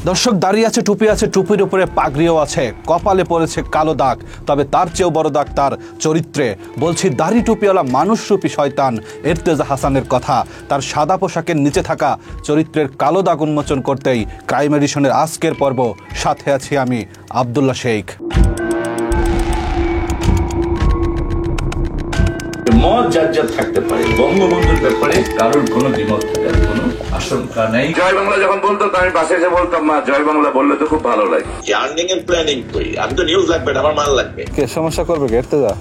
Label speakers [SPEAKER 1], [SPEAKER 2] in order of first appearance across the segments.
[SPEAKER 1] দর্শক, দাঁড়িয়ে আছে, টুপি আছে, টুপির উপরে পাগড়িও আছে, কপালে পড়েছে কালো দাগ। তবে তার চেয়েও বড় দাগ তার চরিত্রে। বলছি দাড়ি টুপিওয়ালা মানুষরূপী শয়তান এরতেজা হাসানের কথা। তার সাদা পোশাকের নিচে থাকা চরিত্রের কালো দাগ উন্মোচন করতেই ক্রাইম এডিশনের আজকের পর্ব। সাথে আছি আমি আব্দুল্লাহ শেখ।
[SPEAKER 2] মত যার থাকতে পারে, বঙ্গবন্ধুর ব্যাপারে কারোর কোনো দ্বিমত থাকার কোনো আশঙ্কা নেই।
[SPEAKER 3] জয় বাংলা যখন বলতো আমি পাশে এসে বলতাম, মা জয় বাংলা বললে তো খুব ভালো লাগে।
[SPEAKER 4] আর্নিং এর প্ল্যানিং করি, আমি তো নিউজ লাগবে, আমার মাল লাগবে।
[SPEAKER 1] কে সমস্যা করবে এরতেজা?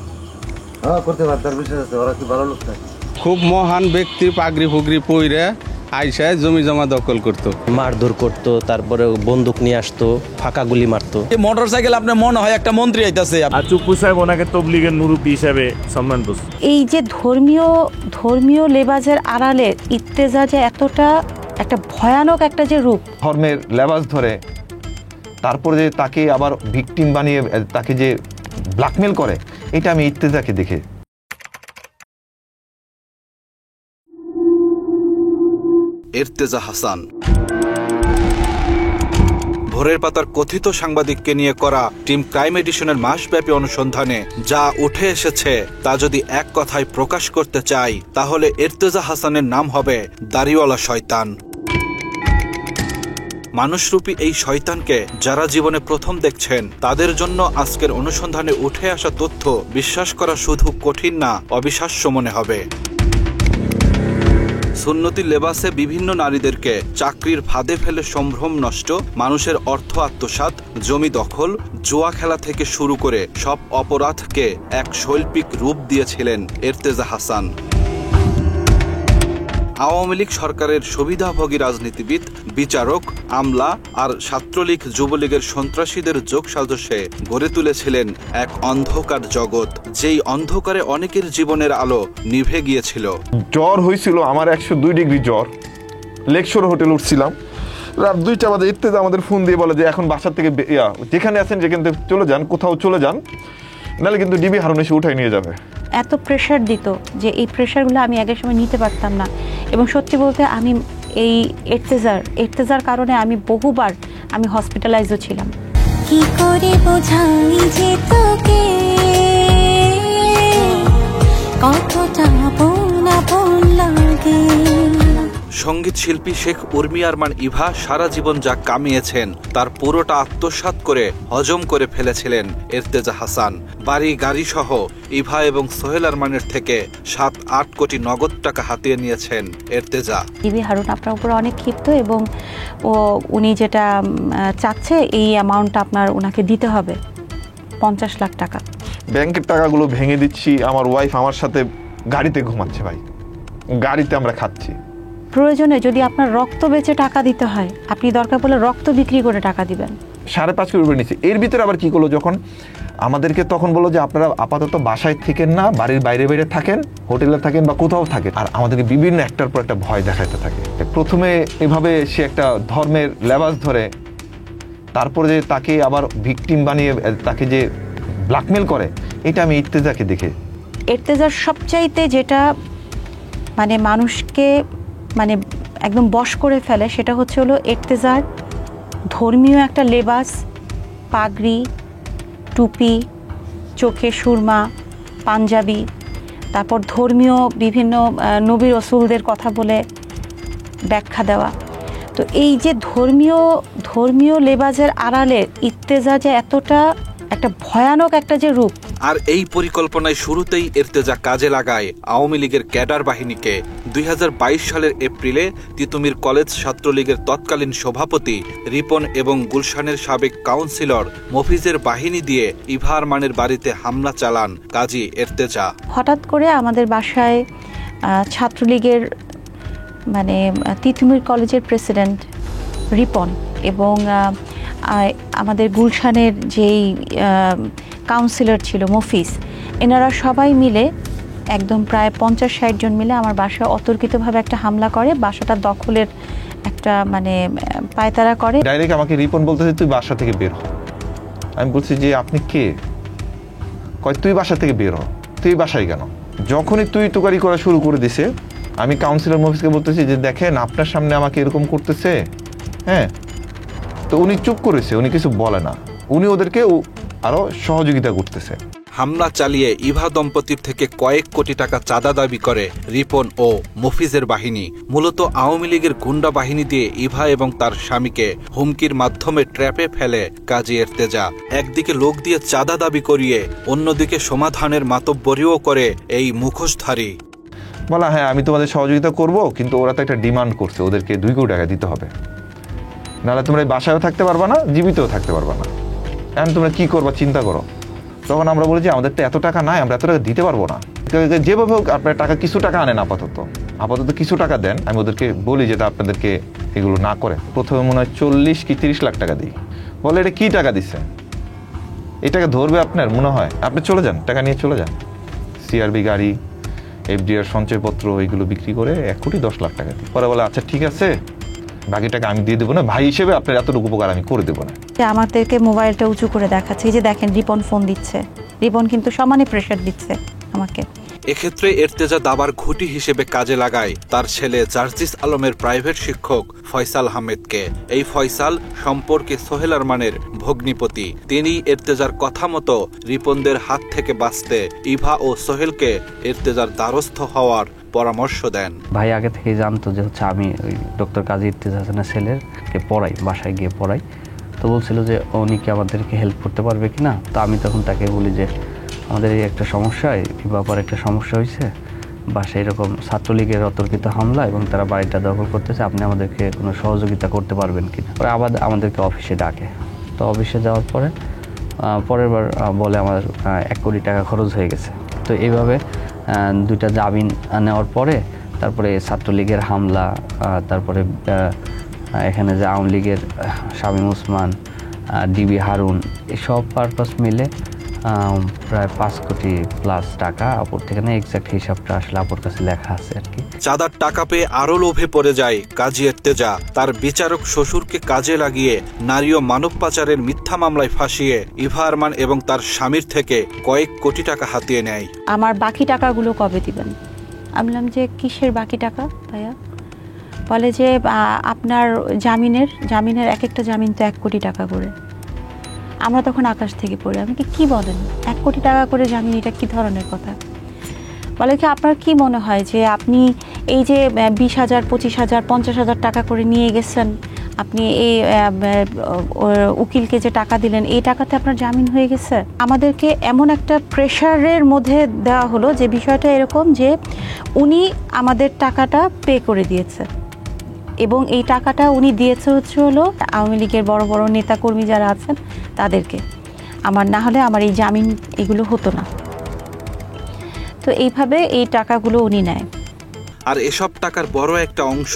[SPEAKER 5] হ্যাঁ করতে পারে, তার বিষয় আছে, ওরা কি ভালো লোক থাকে।
[SPEAKER 6] খুব মহান ব্যক্তি পাগড়ি ফুগড়ি পইরে আইসায় জমি জমা দখল করতো,
[SPEAKER 7] মারধর করতো, তারপরে বন্দুক নিয়ে আসতো, ফাঁকা গুলি মারতো।
[SPEAKER 8] মোটর সাইকেল আপনার মনে হয় একটা মন্ত্রী আইতাছে,
[SPEAKER 9] আর চুপ্পু সাহেব ওনাকে তবলিগের মুরব্বী হিসেবে সম্মান করছে।
[SPEAKER 10] এই যে ধর্মীয় লেবাজের আড়ালে ইর্তেজা যে এতটা একটা ভয়ানক একটা যে রূপ,
[SPEAKER 11] ধর্মের লেবাস ধরে তারপরে যে তাকে আবার ভিকটিম বানিয়ে তাকে যে ব্ল্যাকমেল করে, এটা আমি ইর্তেজাকে দেখে।
[SPEAKER 1] এরতেজা হাসান ভোরের পাতার কথিত সাংবাদিককে নিয়ে করা টিম ক্রাইম এডিশনের মাসব্যাপী অনুসন্ধানে যা উঠে এসেছে তা যদি এক কথায় প্রকাশ করতে চাই, তাহলে এরতেজা হাসানের নাম হবে দাড়িওয়ালা শয়তান। মানুষরূপী এই শয়তানকে যারা জীবনে প্রথম দেখছেন, তাদের জন্য আজকের অনুসন্ধানে উঠে আসা তথ্য বিশ্বাস করা শুধু কঠিন না, অবিশ্বাস্য মনে হবে। সুন্নতি লেবাসে বিভিন্ন নারীদেরকে চাকরির ফাঁদে ফেলে সম্ভ্রম নষ্ট, মানুষের অর্থ আত্মসাৎ, জমি দখল, জুয়া খেলা থেকে শুরু করে সব অপরাধকে এক শৈল্পিক রূপ দিয়েছিলেন এরতেজা হাসান। আওয়ামী লীগ সরকারের সুবিধাভোগী রাজনীতিবিদ, বিচারক, আমলা আর ছাত্রলীগ যুবলীগের সন্ত্রাসীদের যোগসাজশে গড়ে তুলেছিলেন এক অন্ধকার জগৎ, যেই অন্ধকারে অনেকের জীবনের আলো নিভে গিয়েছিল।
[SPEAKER 11] জ্বর হয়েছিল আমার 102 ডিগ্রি জ্বর, লেকশোর হোটেল উঠছিলাম, রাত 2টা বাজে ইর্তেজা আমাদের ফোন দিয়ে বলে যে এখন বাসার থেকে যেখানে আছেন যেখান থেকে চলে যান, কোথাও চলে যান, নাহলে কিন্তু ডিবি হারুন এসে উঠাই নিয়ে যাবে।
[SPEAKER 10] এত প্রেশার দিত যে এই প্রেশারগুলো আমি আগের সময় নিতে পারতাম না। এবং সত্যি বলতে আমি এই এরতেজার কারণে আমি বহুবার আমি হসপিটালাইজও ছিলাম।
[SPEAKER 12] কি করে বোঝাই যে তোকে কতটা আপন লাগে।
[SPEAKER 1] সঙ্গীত শিল্পী শেখ উর্মি আরমান ইভা সারা জীবন যা কামিয়েছেন তার পুরোটা আত্মসাৎ করে হজম করে ফেলেছিলেন এরতেজা হাসান। বাড়ি গাড়ি সহ ইভা এবং সোহেল আরমানের থেকে 7-8 কোটি নগদ টাকা হাতিয়ে নিয়েছেন এরতেজা।
[SPEAKER 10] ডিবি হারুন আপনার উপর অনেক ক্ষিপ্ত এবং উনি যেটা চাচ্ছে এই অ্যামাউন্টটা আপনার ওনাকে দিতে হবে, 50 লাখ টাকা।
[SPEAKER 11] ব্যাংকের টাকাগুলো ভেঙে দিচ্ছি, আমার ওয়াইফ আমার সাথে গাড়িতে ঘুমাচ্ছে, ভাই গাড়িতে আমরা খাচ্ছি।
[SPEAKER 10] প্রয়োজনে যদি আপনার রক্ত বেচে টাকা দিতে হয়, আপনি দরকার পড়লে রক্ত বিক্রি করে টাকা দিবেন। 5.5 কোটি রুপে নিচ্ছে। এর ভিতরে আবার কি করলো, যখন আমাদেরকে তখন বললো যে আপনারা আপাতত বাসায় থাকেন না, বাড়ির বাইরে বাইরে থাকেন, হোটেলে থাকেন বা কোথাও থাকেন, আর আমাদেরকে বিভিন্ন একটার পর একটা ভয় দেখাতে থাকে। প্রথমে এভাবে সে একটা ধর্মের লেবাস ধরে তারপরে যে তাকে আবার ভিকটিম বানিয়ে তাকে যে ব্ল্যাকমেল করে, এটা আমি ইর্তেজাকে দেখে। এরতেজার সবচাইতে যেটা মানে মানুষকে মানে একদম বশ করে ফেলে, সেটা হলো এরতেজার ধর্মীয় একটা লেবাস, পাগড়ি, টুপি, চোখে সুরমা, পাঞ্জাবি, তারপর ধর্মীয় বিভিন্ন নবী রসুলদের কথা বলে ব্যাখ্যা দেওয়া। তো এই যে ধর্মীয় লেবাজের আড়ালে ইর্তেজা যে এতটা একটা ভয়ানক একটা যে রূপ।
[SPEAKER 1] আর এই পরিকল্পনায় শুরুতেই এরতেজা কাজে লাগায় আওয়ামী লীগের ক্যাডার বাহিনীকে। 2022 সালের এপ্রিলে তিতুমির কলেজ ছাত্রলীগের তৎকালীন সভাপতি রিপন এবং গুলশানের সাবেক কাউন্সিলর মফিজের বাহিনী দিয়ে ইভা আরমানের বাড়িতে হামলা চালান কাজী এরতেজা।
[SPEAKER 10] হঠাৎ করে আমাদের বাসায় ছাত্রলীগের মানে তিতুমির কলেজের প্রেসিডেন্ট রিপন এবং আমাদের গুলশানের যেই কাউন্সিলর ছিল মফিজ, এনারা সবাই মিলে একদম প্রায় 50-60 জন মিলে আমার বাসায় অতর্কিতভাবে একটা হামলা করে, বাসাটা দখলের একটা মানে পায়তারা করে।
[SPEAKER 11] ডাইরেক্ট আমাকে রিপন বলতেছে তুই বাসা থেকে বের হ। আমি বলছি যে আপনি কে? কয় তুই বাসা থেকে বের হ, তুই বাসায় কেন? যখনই তুই তুকারি করা শুরু করে দিছে, আমি কাউন্সিলর মফিজকে বলতেছি যে দেখেন আপনার সামনে আমাকে এরকম করতেছে, হ্যাঁ
[SPEAKER 10] তো উনি চুপ করেছে, উনি কিছু বলে না, উনি ওদেরকে আরো সহযোগিতা করতেছে।
[SPEAKER 1] হামলা চালিয়ে ইভা দম্পতির থেকে কয়েক কোটি টাকা চাঁদা দাবি করে রিপন ও মফিজের বাহিনী। মূলত আওয়ামী লীগের গুন্ডা বাহিনী দিয়ে ইভা এবং তার স্বামীকে হুমকির মাধ্যমে ট্র্যাপে ফেলে কাজী এর্তেজা। একদিকে লোক দিয়ে চাঁদা দাবি করিয়ে অন্যদিকে সমাধানের মাতব্বরিও করে এই মুখোশধারী।
[SPEAKER 10] বলা হ্যাঁ আমি তোমাদের সহযোগিতা করব, কিন্তু ওরা তো একটা ডিমান্ড করছে, ওদেরকে 2 কোটি টাকা দিতে হবে, নাহলে তোমরা এই বাসায়ও থাকতে পারবা না, জীবিতও থাকতে পারবা না। এখন তোমরা কি করবা চিন্তা করো। তখন আমরা বলি যে আমাদের তো এত টাকা নাই, আমরা এত টাকা দিতে পারবো না। যেভাবে হোক আপনার টাকা, কিছু টাকা আনেন, আপাতত কিছু টাকা দেন। আমি ওদেরকে বলি যে আপনাদেরকে এগুলো না করে। প্রথমে মনে হয় 40 কি 30 লাখ টাকা দিই। বলে এটা কি টাকা দিচ্ছে, এই টাকা ধরবে আপনার মনে হয়? আপনি চলে যান, টাকা নিয়ে চলে যান। সিআরবি গাড়ি, এফডিআর সঞ্চয়পত্র এগুলো বিক্রি করে 1 কোটি 10 লাখ টাকা দিই। পরে বলে আচ্ছা ঠিক আছে, বাকি টাকা আমি দিয়ে দেবো না, ভাই হিসেবে আপনার এতটুকু উপকার আমি করে দেবো না।
[SPEAKER 13] আমাদেরকে মোবাইলটা উঁচু করে দেখাচ্ছে, এই যে দেখেন রিপন ফোন দিচ্ছে, রিপন কিন্তু সমানে প্রেশার দিচ্ছে আমাকে।
[SPEAKER 1] এক্ষেত্রে এর্তেজা দাবার ঘুঁটি হিসেবে কাজে লাগায় তার ছেলে জার্জিস আলমের প্রাইভেট শিক্ষক ফয়সাল আহমেদকে। এই ফয়সাল সম্পর্কে সোহেল আরমানের ভগ্নিপতি। তিনি এর্তেজার কথা মতো রিপনদের হাত থেকে বাঁচতে ইভা ও সোহেলকে এর্তেজার দ্বারস্থ হওয়ার পরামর্শ দেন।
[SPEAKER 7] ভাই আগে থেকেই জানতো যে হচ্ছে আমি ওই ডক্টর কাজী ইর্তেজা হাসানের ছেলেকে পড়াই, বাসায় গিয়ে পড়াই। তো বলছিল যে উনি কি আমাদেরকে হেল্প করতে পারবে কিনা। তো আমি তখন তাকে বলি যে আমাদের এই একটা সমস্যা, এই ব্যাপারে একটা সমস্যা হয়েছে, বাসায় এরকম ছাত্রলীগের অতর্কিত হামলা এবং তারা বাড়িটা দখল করতেছে, আপনি আমাদেরকে কোনো সহযোগিতা করতে পারবেন কিনা। পরে আবার আমাদেরকে অফিসে ডাকে। তো অফিসে যাওয়ার পরে পরের বার বলে আমার 1 কোটি টাকা খরচ হয়ে গেছে। তো এইভাবে 2টা জামিন নেওয়ার পরে তারপরে ছাত্রলীগের হামলা, তারপরে এখানে যে আওয়ামী লীগের শামীম ওসমান, ডিবি হারুন, এসব পারপাস মিলে প্রায় 5 কোটি প্লাস টাকা আপুর থেকে না, এক্সাক্ট হিসাবটা আসলে আপুর কাছে লেখা আছে আর কি।
[SPEAKER 1] চাঁদার টাকা পেয়ে আরো লোভে পড়ে যায় কাজী এর্তেজা। তার বিচারক শ্বশুরকে কাজে লাগিয়ে নারী ও মানব পাচারের মিথ্যা মামলায় ফাঁসিয়ে ইভা আরমান এবং তার স্বামীর থেকে কয়েক কোটি টাকা হাতিয়ে নেয়।
[SPEAKER 13] আমার বাকি টাকাগুলো কবে দিবেন? আমি বললাম যে কিসের বাকি টাকা ভাইয়া? বলে যে আপনার জামিনের এক একটা জামিন তো 1 কোটি টাকা করে। আমরা তখন আকাশ থেকে পড়ি, আমি কি বলেন 1 কোটি টাকা করে জামিন, এটা কি ধরনের কথা? বলে কি আপনার কি মনে হয় যে আপনি এই যে 20,000 25,000 50,000 টাকা করে নিয়ে গেছেন, আপনি এই উকিলকে যে টাকা দিলেন, এই টাকাতে আপনার জামিন হয়ে গেছে? আমাদেরকে এমন একটা প্রেশারের মধ্যে দেওয়া হলো যে বিষয়টা এরকম যে উনি আমাদের টাকাটা পে করে দিয়েছে এবং এই টাকাটা উনি দিয়েছে হলো আওয়ামী লীগের বড় বড় নেতাকর্মী যারা আছেন তাদেরকে। আমার না হলে আমার এই জামিন এগুলো হতো না। তো এইভাবে এই টাকাগুলো উনি নেয়।
[SPEAKER 1] আর এসব টাকার বড় একটা অংশ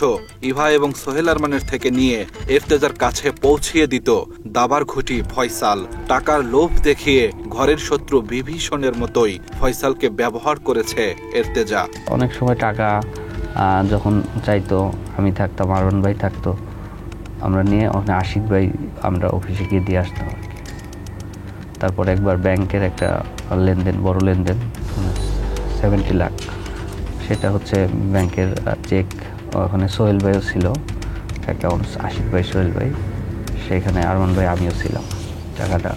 [SPEAKER 1] ইভা এবং সোহেল আরমানের থেকে নিয়ে এর্তেজার কাছে পৌঁছিয়ে দিত দাবার ঘুঁটি ফয়সাল। টাকার লোভ দেখিয়ে ঘরের শত্রু বিভীষণের মতোই ফয়সালকে ব্যবহার করেছে এর্তেজা।
[SPEAKER 7] অনেক সময় টাকা যখন চাইতো, আমি থাকতাম, আরমান ভাই থাকতো, আমরা নিয়ে আশিক ভাই আমরা অফিসে গিয়ে দিয়ে আসতাম আর কি। তারপর একবার ব্যাংকের একটা লেনদেন, বড় লেনদেন 70 লাখ, সেটা হচ্ছে ব্যাংকের চেক, ওখানে সোহেল ভাইও ছিল অ্যাকাউন্টস, আশিক ভাই, সোহেল ভাই, সেখানে আরমান ভাই, আমিও ছিলাম। টাকাটা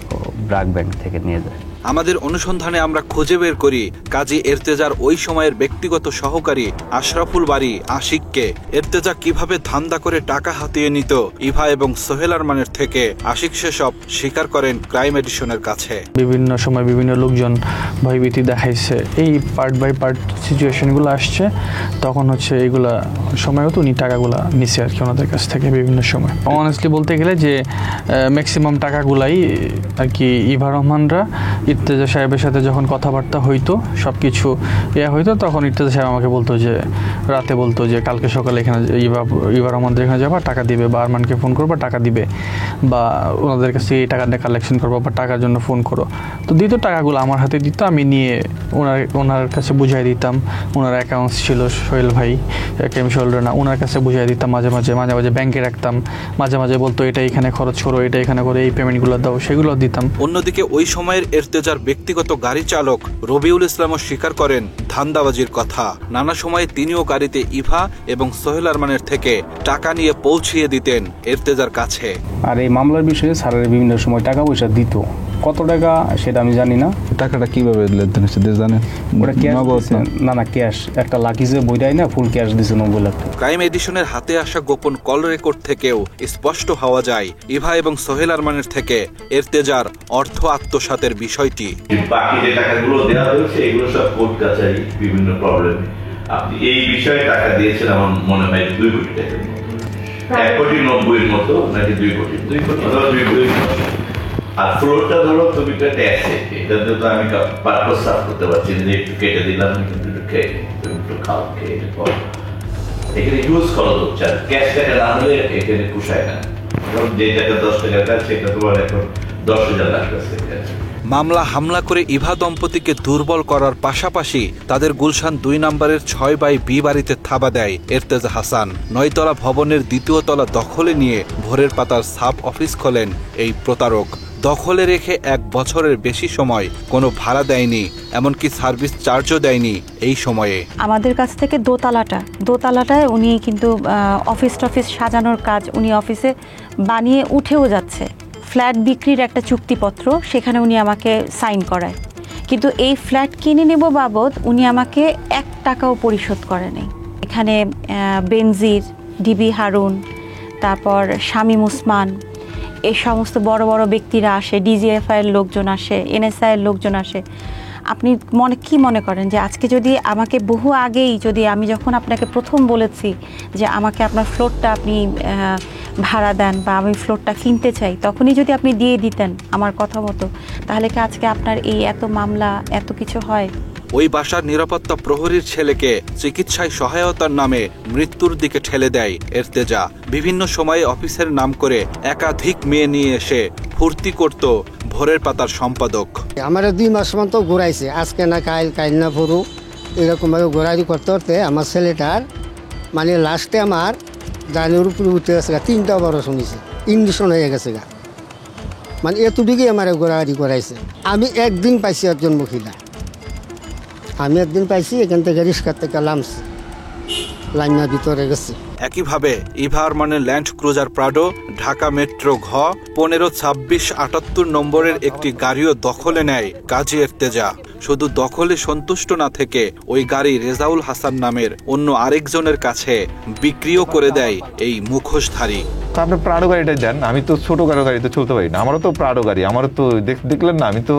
[SPEAKER 7] ব্র্যাক ব্যাংক থেকে নিয়ে যায়।
[SPEAKER 1] আমাদের অনুসন্ধানে আমরা খুঁজে বের করি কাজী এর্তেজার ওই সময়ের ব্যক্তিগত সহকারী আশরাফুল বারী আশিককে। এর্তেজা কিভাবে ধান্দা করে টাকা হাতিয়ে নিত ইভা এবং সোহেল আরমানের থেকে, আশিক সেসব স্বীকার করেন ক্রাইম এডিশনের কাছে।
[SPEAKER 14] বিভিন্ন সময় বিভিন্ন লোকজন ভয়ভীতি দেখাইছে, এই পার্ট বাই পার্ট সিচুয়েশনগুলো আসছে, তখন হচ্ছে এইগুলা সময়ও তো উনি টাকাগুলা নিছে আর কি ওনাদের কাছ থেকে বিভিন্ন সময়। অনেস্টলি বলতে গেলে যে ম্যাক্সিমাম টাকাগুলাই আর কি ইভা রহমানরা ইর্তেজা সাহেবের সাথে যখন কথাবার্তা হইতো, সব কিছু হইতো, তখন ইর্তেজা সাহেব আমাকে বলতো যে, রাতে বলতো যে কালকে সকালে এখানে ইভা রহমানদের এখানে যাবা, টাকা দিবে, বা আরমানকে ফোন করবা, টাকা দিবে, বা ওনাদের কাছে এই টাকাটা কালেকশন করবো, বা টাকার জন্য ফোন করো। তো দিত, টাকাগুলো আমার হাতে দিত, আমি নিয়ে ওনার কাছে বুঝাই দিতাম। ওনার অ্যাকাউন্টস ছিল, সোহেল ভাই, সোহেল রানা, ওনার কাছে বুঝাই দিতাম, মাঝে মাঝে ব্যাংকে রাখতাম, মাঝে মাঝে বলতো এটা এখানে খরচ করো, এটা এখানে করে, এই পেমেন্টগুলো দাও, সেগুলো দিতাম।
[SPEAKER 1] অন্যদিকে ওই সময়ের এর্তেজা এর্তেজার ব্যক্তিগত গাড়ি চালক রবিউল ইসলামও স্বীকার করেন ধান্দাবাজির কথা। নানা সময়ে তিনিও গাড়িতে ইভা এবং সোহেল আরমানের থেকে টাকা নিয়ে পৌঁছিয়ে দিতেন এর্তেজার কাছে।
[SPEAKER 7] আর এই মামলার বিষয়ে স্যারের বিভিন্ন সময় টাকা পয়সা দিত, কত টাকা সেটা আমি জানি না।
[SPEAKER 1] টাকাটা কিভাবে লেনদেন হচ্ছে জানেন?
[SPEAKER 7] ওটা ক্যাশ, না ক্যাশ, একটা লাকিজে বইটাই না ফুল ক্যাশ দিছে 90 লাখ টাকা।
[SPEAKER 1] ক্রাইম এডিশনের হাতে আসা গোপন কল রেকর্ড থেকেও স্পষ্ট হওয়া যায় ইভা এবং সোহেল আরমানের থেকে এর্তেজার অর্থ আত্মসাতের বিষয়টি।
[SPEAKER 2] বাকি যে টাকাগুলো দেওয়া হয়েছে এগুলো সব কোর্ট কাছারি বিভিন্ন প্রবলেম। আপনি এই বিষয়ে টাকা দিয়েছেন আমার মনে হয় 2 কোটি টাকার মতো, 1,90,00,000 মতো, নাকি 2 কোটি, 2 কোটি ধরো, 2 কোটি। আর ফ্লোরটা ধরো তুমি একটা ট্যাক্সে, এটাতে তো আমি পারপাস সাফ করতে পারছি যে একটু কেটে দিলাম, একটু খাও, খেয়ে এখানে ইউজ করা হচ্ছে। আর ক্যাশ টাকা না হলে এখানে পুষায় না। যে টাকা 10 টাকার কাজ সেটা তোমার এখন 10,000 লাখ আছে।
[SPEAKER 1] মামলা হামলা করে ইভা দম্পতিকে দুর্বল করার পাশাপাশি তাদের গুলশান 2 নম্বরের 6/B বাড়িতে থাবা দেয় এর্তেজা হাসান। 9 তলা ভবনের 2য় তলা দখলে নিয়ে ভোরের পাতার সাব অফিস খোলেন এই প্রতারক। দখলে রেখে 1 বছরের বেশি সময় কোনো ভাড়া দেয়নি, এমনকি সার্ভিস চার্জও দেয়নি এই সময়ে।
[SPEAKER 13] আমাদের কাছ থেকে দোতলাটায় উনি কিন্তু অফিস টফিস সাজানোর কাজ উনি অফিসে বানিয়ে উঠেও যাচ্ছে। ফ্ল্যাট বিক্রির একটা চুক্তিপত্র সেখানে উনি আমাকে সাইন করায়, কিন্তু এই ফ্ল্যাট কিনে নেব বাবদ উনি আমাকে 1 টাকাও পরিশোধ করেনি। এখানে বেনজির, ডিবি হারুন, তারপর শামীম উসমান, এই সমস্ত বড় বড় ব্যক্তিরা আসে, ডিজিএফআই এর লোকজন আসে, এনএসআই এর লোকজন আসে। আপনি কি মনে করেন যে আজকে যদি আমাকে বহু আগেই, যদি আমি যখন আপনাকে প্রথম বলেছি যে আমাকে আপনার ফ্লোরটা আপনি ভাড়া দেন বা আমি ফ্লোরটা কিনতে চাই, তখনই যদি আপনি দিয়ে দিতেন আমার কথা মতো, তাহলে কি আজকে আপনার এই এত মামলা এত কিছু হয়?
[SPEAKER 1] ওই বাসার নিরাপত্তা প্রহরীর ছেলেকে চিকিৎসায় সহায়তার নামে মৃত্যুর দিকে ঠেলে দেয় এর্তেজা। বিভিন্ন সময়ে অফিসের নাম করে একাধিক মেয়ে নিয়ে এসে ফুর্তি করত ভোরের পাতার সম্পাদক।
[SPEAKER 5] আমার 2 মাস মতো ঘোরাইছে, আজকে না কাইল না পড়ু, এরকমভাবে ঘোরাঘুরি করতে করতে আমার ছেলেটার মানে লাস্টে আমার জানের উপরে উঠে গেছে, 3টা বড় শুনেছে, ইঞ্জেকশন হয়ে গেছে গা, মানে এতটুকুই আমার ঘোরাঘুরি করাইছে। আমি একদিন পাইছি একজন মহিলা, এখান থেকে রিক্সা থেকে লামছি, লাইনার ভিতরে গেছি।
[SPEAKER 1] একইভাবে ইভা আরমানের land cruiser Prado, Dhaka metro ঘ 152678 নম্বরের একটি গাড়িও দখলে নেয় কাজী এর্তেজা। শুধু দখলে সন্তুষ্ট না থেকে ওই গাড়ি রেজাউল হাসান নামের অন্য আরেকজনের কাছে বিক্রিও করে দেয় এই মুখোশধারী।
[SPEAKER 11] আপনি প্রাডো গাড়িটা দেন, আমি তো ছোট গাড়িতে চলতে পারি না, আমারও তো প্রাডো গাড়ি, আমারও তো দেখলেন না, আমি তো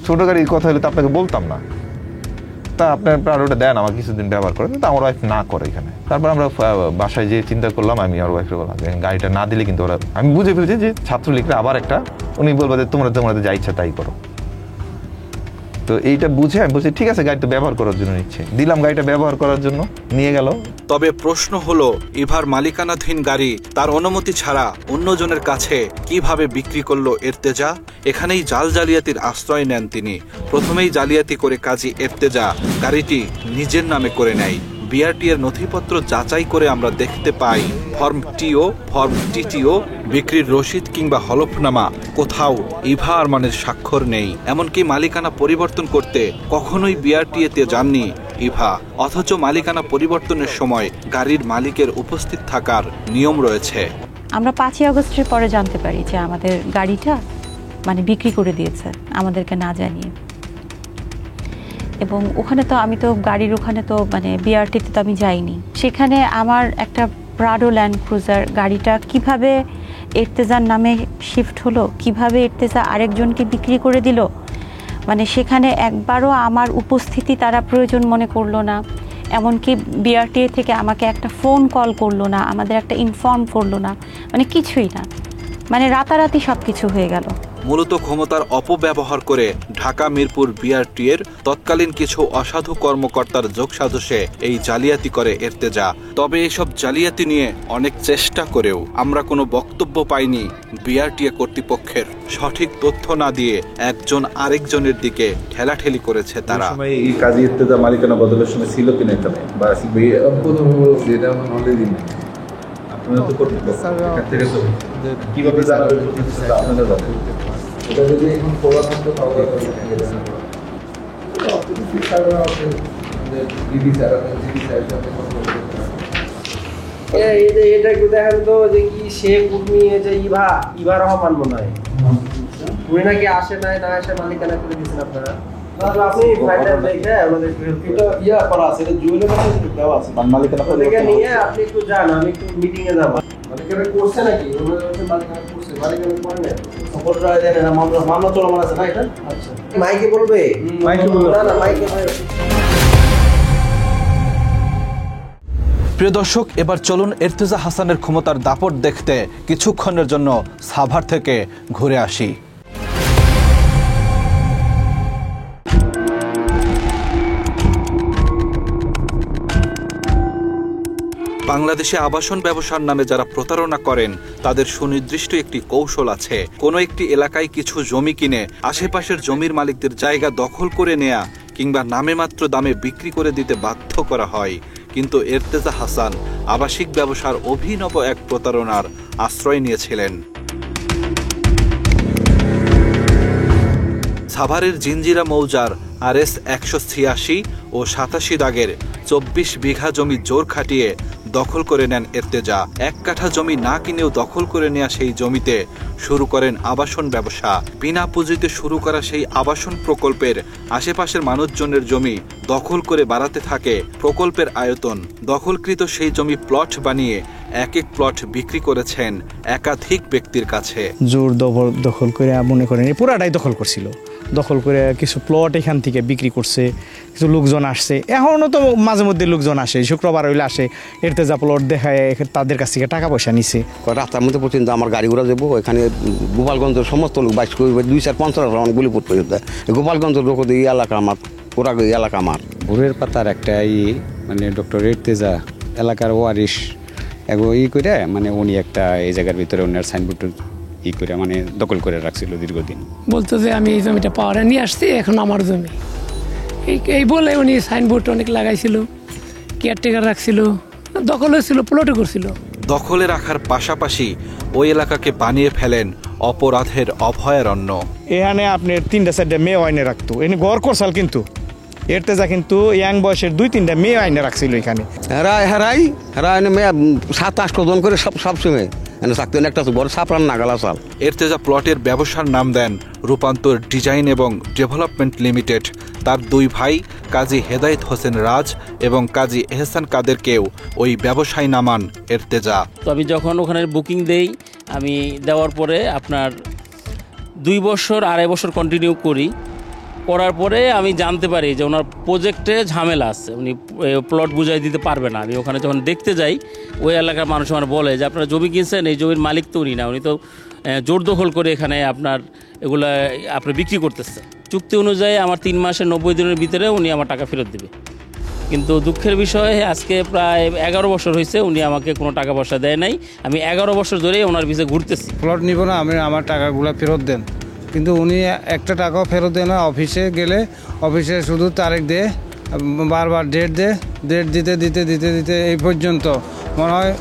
[SPEAKER 11] ছোট গাড়ির কথা হলে তো আপনাকে বলতাম না। তা আপনার প্রাডোটা দেন, আমার কিছুদিন ব্যবহার করেন, তা আমার ওয়াইফ না করে এখানে। তারপর আমরা বাসায় যে চিন্তা করলাম, আমি আর ওয়াইফকে বললাম যে গাড়িটা না দিলে কিন্তু ওরা, আমি বুঝে ফেলছি যে ছাত্রলীগরা আবার একটা, উনি বলবো যে তোমরা যা ইচ্ছা তাই করো। তো এইটা বুঝে আমি বলছি ঠিক আছে, গাড়িটা ব্যবহার করার জন্য নিচ্ছে, দিলাম গাড়িটা ব্যবহার করার জন্য, নিয়ে গেল।
[SPEAKER 1] তবে প্রশ্ন হলো, ইভার মালিকানাধীন গাড়ি তার অনুমতি ছাড়া অন্যজনের কাছে কিভাবে বিক্রি করলো এর্তেজা? এখানেই জালিয়াতির আশ্রয় নেন তিনি। প্রথমেই জালিয়াতি করে কাজী এর্তেজা গাড়িটি নিজের নামে করে নেয়। বিআরটি এর নথিপত্র যাচাই করে আমরা দেখতে পাই ফর্ম টিও, ফর্ম টিটিও, বিক্রির রসিদ কিংবা হলফনামা কোথাও ইভা আরমানের স্বাক্ষর নেই। এমনকি মালিকানা পরিবর্তন করতে কখনোই বিআরটিএতে যাননি ইভা, অথচ মালিকানা পরিবর্তনের সময় গাড়ির মালিকের উপস্থিত থাকার নিয়ম রয়েছে।
[SPEAKER 13] আমরা 5ই আগস্টের পরে জানতে পারি যে আমাদের গাড়িটা মানে বিক্রি করে দিয়েছে আমাদেরকে না জানিয়ে। এবং ওখানে তো আমি তো গাড়ির ওখানে তো মানে বিআরটিতে তো আমি যাইনি। সেখানে আমার একটা প্রাডো ল্যান্ড ক্রুজার গাড়িটা কিভাবে এর্তেজার নামে শিফট হলো, কিভাবে এর্তেজা আরেকজনকে বিক্রি করে দিল, মানে সেখানে একবারও আমার উপস্থিতি তারা প্রয়োজন মনে করলো না। এমনকি বিআরটিএ থেকে আমাকে একটা ফোন কল করলো না, আমাদের একটা ইনফর্ম করলো না, মানে কিছুই না, মানে রাতারাতি সব কিছু হয়ে গেল।
[SPEAKER 1] মূলত ক্ষমতার অপব্যবহার করে ঢাকা মিরপুর বিআরটিএর তৎকালীন কিছু অসাধু কর্মকর্তার যোগসাজশে এই জালিয়াতি করে এর্তেজা। তবে এসব জালিয়াতি নিয়ে অনেক চেষ্টা করেও আমরা কোনো বক্তব্য পাইনি বিআরটিএ কর্তৃপক্ষের। সঠিক তথ্য না দিয়ে একজন আরেকজনের দিকে ঠেলাঠেলি করেছে তারা।
[SPEAKER 15] এই কাজী এর্তেজা মালিকানা বদলের সময় ছিল কিনা এখানে, বা এটা অলরেডি আপনারা তো কর্তৃপক্ষ, কিভাবে আপনারা জানেন? এটা যদি এখন খোলা থাকতো তাহলে দিদি স্যার সাথে
[SPEAKER 16] এটা একটু দেখেন তো যে কি সে কুটনি যে ইভা রহমান মনে হয় উনি নাকি আসে নাই না আসে মালিকানা করে দিয়েছেন আপনারা আপনি ফাইনাল দেখে আমাদের ইয়া করা আছে জুয়েলের কাছে দেওয়া আছে
[SPEAKER 15] মালিকানা
[SPEAKER 16] ওদেরকে নিয়ে আপনি একটু যান আমি একটু মিটিং এ যাব মালিকানা করছে নাকি মালিকানা করছে মালিকানা করে না সাপোর্ট রায় দেন না মামলা চলমান আছে না এটা আচ্ছা মাইকে বলবে না মাইকে
[SPEAKER 1] প্রিয় দর্শক, এবার চলুন ইর্তেজা হাসানের ক্ষমতার দাপট দেখতে কিছুক্ষণের জন্য সাভার থেকে ঘুরে আসি। বাংলাদেশে আবাসন ব্যবসার নামে যারা প্রতারণা করেন তাদের সুনির্দিষ্ট একটি কৌশল আছে। কোনো একটি এলাকায় কিছু জমি কিনে আশেপাশের জমির মালিকদের জায়গা দখল করে নেয়া কিংবা নামে মাত্র দামে বিক্রি করে দিতে বাধ্য করা হয়। কিন্তু ইর্তেজা হাসান আবাসিক ব্যবসার অভিনব এক প্রতারণার আশ্রয় নিয়েছিলেন। সাভারের জিঞ্জিরা মৌজার RS 186 ও 87 দাগের 24 বিঘা জমি জোর খাটিয়ে দখল করে নেন ইর্তেজা। 1 কাঠা জমি না কিনেও দখল করে নেয়া সেই জমিতে শুরু করেন আবাসন ব্যবসা। বিনা পুঁজিতে শুরু করা সেই আবাসন প্রকল্পের আশেপাশের মানুষজনের জমি দখল করে বাড়াতে থাকে প্রকল্পের আয়তন। দখলকৃত সেই জমি প্লট বানিয়ে এক এক প্লট বিক্রি করেছেন একাধিক ব্যক্তির কাছে।
[SPEAKER 17] জোর দখল করে মনে করেন পুরাটাই দখল করছিল। দখল করে কিছু প্লট এখান থেকে বিক্রি করছে, কিছু লোকজন আসছে, এখনও তো মাঝে মধ্যে লোকজন আসে, শুক্রবার হইলে আসে, ইর্তেজা প্লট দেখায় তাদের কাছ থেকে টাকা পয়সা নিছে।
[SPEAKER 18] রাস্তার মধ্যে পর্যন্ত আমার গাড়ি ঘোড়া দেবো, এখানে গোপালগঞ্জের সমস্ত লোক 2-4-50 রাউন্ড গুলি পড়তে গোপালগঞ্জের লোক এই এলাকা আমার, ওরা এই এলাকা আমার।
[SPEAKER 19] ভোরের পাতার একটা মানে ডক্টর ইর্তেজা এলাকার ওয়ারিশ করে মানে উনি একটা এই জায়গার ভিতরে ওনার সাইনবোর্ড করে মানে দখল করে রাখছিল দীর্ঘদিন।
[SPEAKER 20] বলতো যে আমি এই জমিটা পাওয়ারে নিয়ে আসছি, এখন আমার জমি এই বলে উনি সাইনবোর্ড অনেক লাগাইছিল, কেয়ারটেকার রাখছিল, দখল হয়েছিল, প্লটও করছিল।
[SPEAKER 1] দখলে রাখার পাশাপাশি ওই এলাকাকে বানিয়ে ফেলেন অপরাধের অভয়ারণ্য।
[SPEAKER 17] এখানে আপনার 3-4 মেয়ে আইনে রাখতো, এনে ঘর করছাল, কিন্তু ইর্তেজা কিন্তু ইয়াং বয়সের 2-3টা মেয়ে আইনে রাখছিল এখানে।
[SPEAKER 18] হেরাই মেয়ে 7-8 জন করে সবসময় একটা বড় সাপড়ান নাগালা চাল।
[SPEAKER 1] ইর্তেজা প্লটের ব্যবসার নাম দেন রূপান্তর ডিজাইন এবং ডেভেলপমেন্ট লিমিটেড। তার 2 ভাই কাজী হেদায়েত হোসেন রাজ এবং কাজী এহসান কাদেরকেও ওই ব্যবসায় নামান ইর্তেজা।
[SPEAKER 21] তো আমি যখন ওখানে বুকিং দেই, আমি দেওয়ার পরে আপনার 2 বছর 2.5 বছর কন্টিনিউ করার পরে আমি জানতে পারি যে ওনার প্রজেক্টে ঝামেলা আছে, উনি প্লট বুঝাই দিতে পারবে না। আমি ওখানে যখন দেখতে যাই, ওই এলাকার মানুষ আমার বলে যে আপনারা জমি কিনছেন, এই জমির মালিক তো উনি না, উনি তো জোর দখল করে এখানে আপনার এগুলা আপনি বিক্রি করতেছে। চুক্তি অনুযায়ী আমার 3 মাসের 90 দিনের ভিতরে উনি আমার টাকা ফেরত দেবে। কিন্তু দুঃখের বিষয়, আজকে প্রায় 11 বছর হয়েছে উনি আমাকে কোনো টাকা পয়সা দেয় নাই। আমি 11 বছর ধরেই ওনার পিছিয়ে ঘুরতেছি।
[SPEAKER 6] প্লট নিব না, আমি আমার টাকাগুলো ফেরত দেন, কিন্তু উনি একটা টাকাও ফেরত দেয় না। অফিসে গেলে অফিসে শুধু তারিখ দেয়, বারবার ডেট দিতে এই পর্যন্ত মনে হয়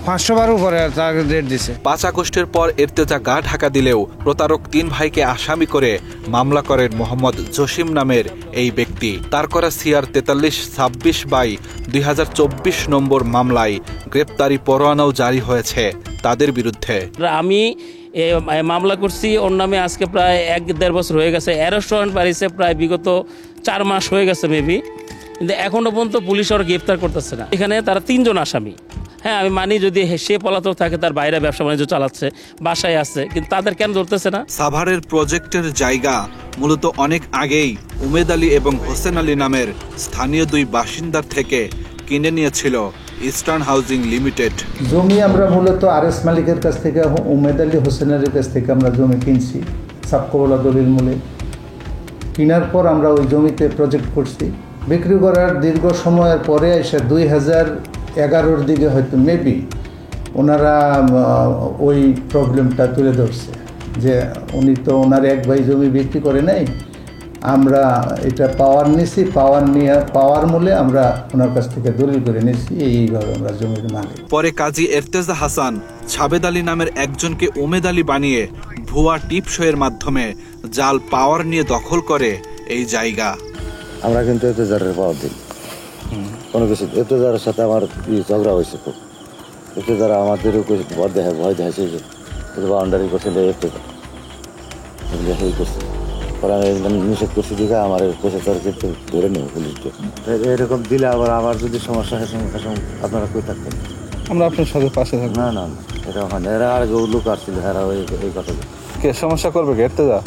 [SPEAKER 6] 500 বার উপরে তাকে ডেট দিছে।
[SPEAKER 1] 5 আগস্টের পর ইর্তেজা গা ঢাকা দিলেও প্রতারক 3 ভাইকে আসামি করে মামলা করেন মোহাম্মদ জসিম নামের এই ব্যক্তি। তার করা CR 4326/2024 নম্বর মামলায় গ্রেপ্তারি পরোয়ানাও জারি হয়েছে তাদের বিরুদ্ধে।
[SPEAKER 21] আমি মামলা করছি ওর নামে আজকে প্রায় 1-1.5 বছর হয়ে গেছে। অ্যারেস্ট ওয়ারেন্ট বাড়িছে প্রায় বিগত 4 মাস হয়ে গেছে মেবি, কিন্তু এখনো পর্যন্ত পুলিশ ওরা গ্রেপ্তার করতেছে না। এখানে তারা 3 জন আসামি। হ্যাঁ, আমি মানি যদি সে পলাতক থাকে, তার বাইরে ব্যবসা বাণিজ্য চালাচ্ছে, বাসায় আছে, কিন্তু তাদের কেন ধরতেছে না?
[SPEAKER 1] সাভারের প্রজেক্টের জায়গা মূলত অনেক আগেই উমেদ আলী এবং হোসেন আলী নামের স্থানীয় 2 বাসিন্দার থেকে কিনে নিয়েছিল ইস্টার্ন হাউজিং লিমিটেড।
[SPEAKER 15] জমি আমরা মূলত RS মালিকের কাছ থেকে, উমেদ আলী হোসেন আলীর কাছ থেকে আমরা জমি কিনছি সাবকবলা দলিল মূলে। কেনার পর আমরা ওই জমিতে প্রজেক্ট করছি। বিক্রি করার দীর্ঘ সময়ের পরে এসে 2011-র দিকে হয়তো মেবি ওনারা ওই প্রবলেমটা তুলে ধরছে যে উনি তো ওনার 1 ভাই জমি বিক্রি করে নাই, আমরা এটা পাওয়ার নিয়েছি, পাওয়ার মূলে আমরা ওনার কাছ থেকে দলিল করে নিয়েছি, এইভাবে আমরা জমির মালিক।
[SPEAKER 1] পরে কাজী এরতেজা হাসান ছাবেদ আলী নামের একজনকে উমেদ আলী বানিয়ে ভুয়া টিপসইয়ের মাধ্যমে জাল পাওয়ার নিয়ে দখল করে এই জায়গা।
[SPEAKER 3] আমরা কিন্তু এতেজারের পাওয়ার দিই কোনো কিছু। এতেজারের সাথে আমার ঝগড়া হয়েছে খুব। এতেজারা আমাদেরও ভয় দেখাইছে যে বাউন্ডারি করছে এতেজার করছে। পরে আমি নিষেধ করছি দিকে আমার প্রসেসর কিন্তু ধরে নেব পুলিশকে। এরকম দিলে আবার যদি সমস্যা হয় আপনারা কই থাকবেন?
[SPEAKER 1] আমরা আপনার সাথে পাশে থাকবো।
[SPEAKER 3] না এটা ওখানে এরা আর লোক আসছিল, এরা এই কথা
[SPEAKER 1] কে সমস্যা করবে? এরতেজা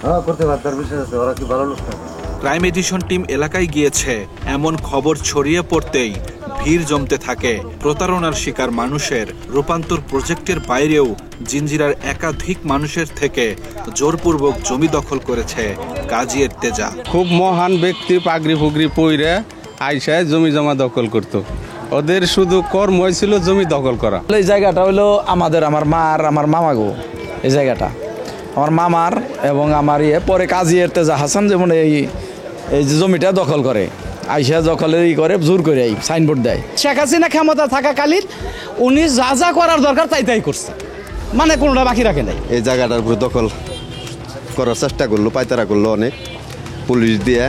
[SPEAKER 3] হ্যাঁ করতে পারে, তার বিষয় আছে। ওরা কি ভালো লোক না?
[SPEAKER 1] ক্রাইম এডিশন টিম এলাকায় গিয়েছে। এমন খবর ছড়িয়ে পড়তেই ভিড় জমতে থাকে। প্রতারণার শিকার মানুষের রূপান্তর প্রজেক্টের বাইরেও জিঞ্জিরার একাধিক মানুষের থেকে জোরপূর্বক জমি দখল করেছে কাজী এরতেজা।
[SPEAKER 6] খুব মহান ব্যক্তি পাগড়ি ফুগড়ি পইরে আইসায় জমি জমা দখল করত। ওদের শুধু কর্ম হয়েছিল জমি দখল করা।
[SPEAKER 8] এই জায়গাটা হলো আমার মামাগো। এই জায়গাটা আমার মামার এবং আমার পরে কাজী এরতেজা হাসান যেমন এই যে জমিটা দখল করে, আইসা দখলের করে জোর করে সাইনবোর্ড দেয়।
[SPEAKER 17] শেখ হাসিনা ক্ষমতা থাকাকালীন উনি যা করার দরকার তাই করছে, মানে কোনোটা বাকি রাখে নাই।
[SPEAKER 3] এই জায়গাটার উপর দখল করার চেষ্টা করলো, পায়তারা করলো অনেক পুলিশ দিয়ে।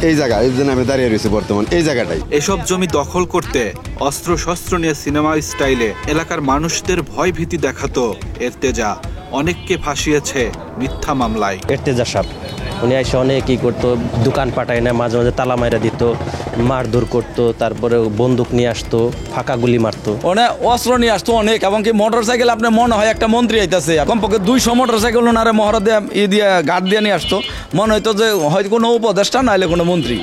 [SPEAKER 3] এই জায়গা এই জন্য আমি দাঁড়িয়ে রয়েছি বর্তমান এই জায়গাটাই।
[SPEAKER 1] এসব জমি দখল করতে অস্ত্র শস্ত্র নিয়ে সিনেমা স্টাইলে এলাকার মানুষদের ভয় ভীতি দেখাতো এরতেজা। অনেককে ফাঁসিয়েছে মিথ্যা মামলায়।
[SPEAKER 22] এরতেজা সাহেব উনি এসে অনেক ই করতো, দোকান পাঠায় না, মাঝে মাঝে তালা মাইরা দিত, মারধর করতো, তারপরে বন্দুক নিয়ে আসতো, ফাঁকা গুলি মারতো।
[SPEAKER 8] অনেক অস্ত্র নিয়ে আসতো অনেক, এবং কি মোটর সাইকেল আপনার মনে হয় একটা মন্ত্রী আইতাছে, কমপক্ষে 200 মোটর সাইকেল ওনারে মহড়া দিয়ে দিয়ে গার্ড দিয়ে নিয়ে আসতো। মনে হইতো যে হয়তো কোনো উপদেষ্টা নাইলে কোনো মন্ত্রী।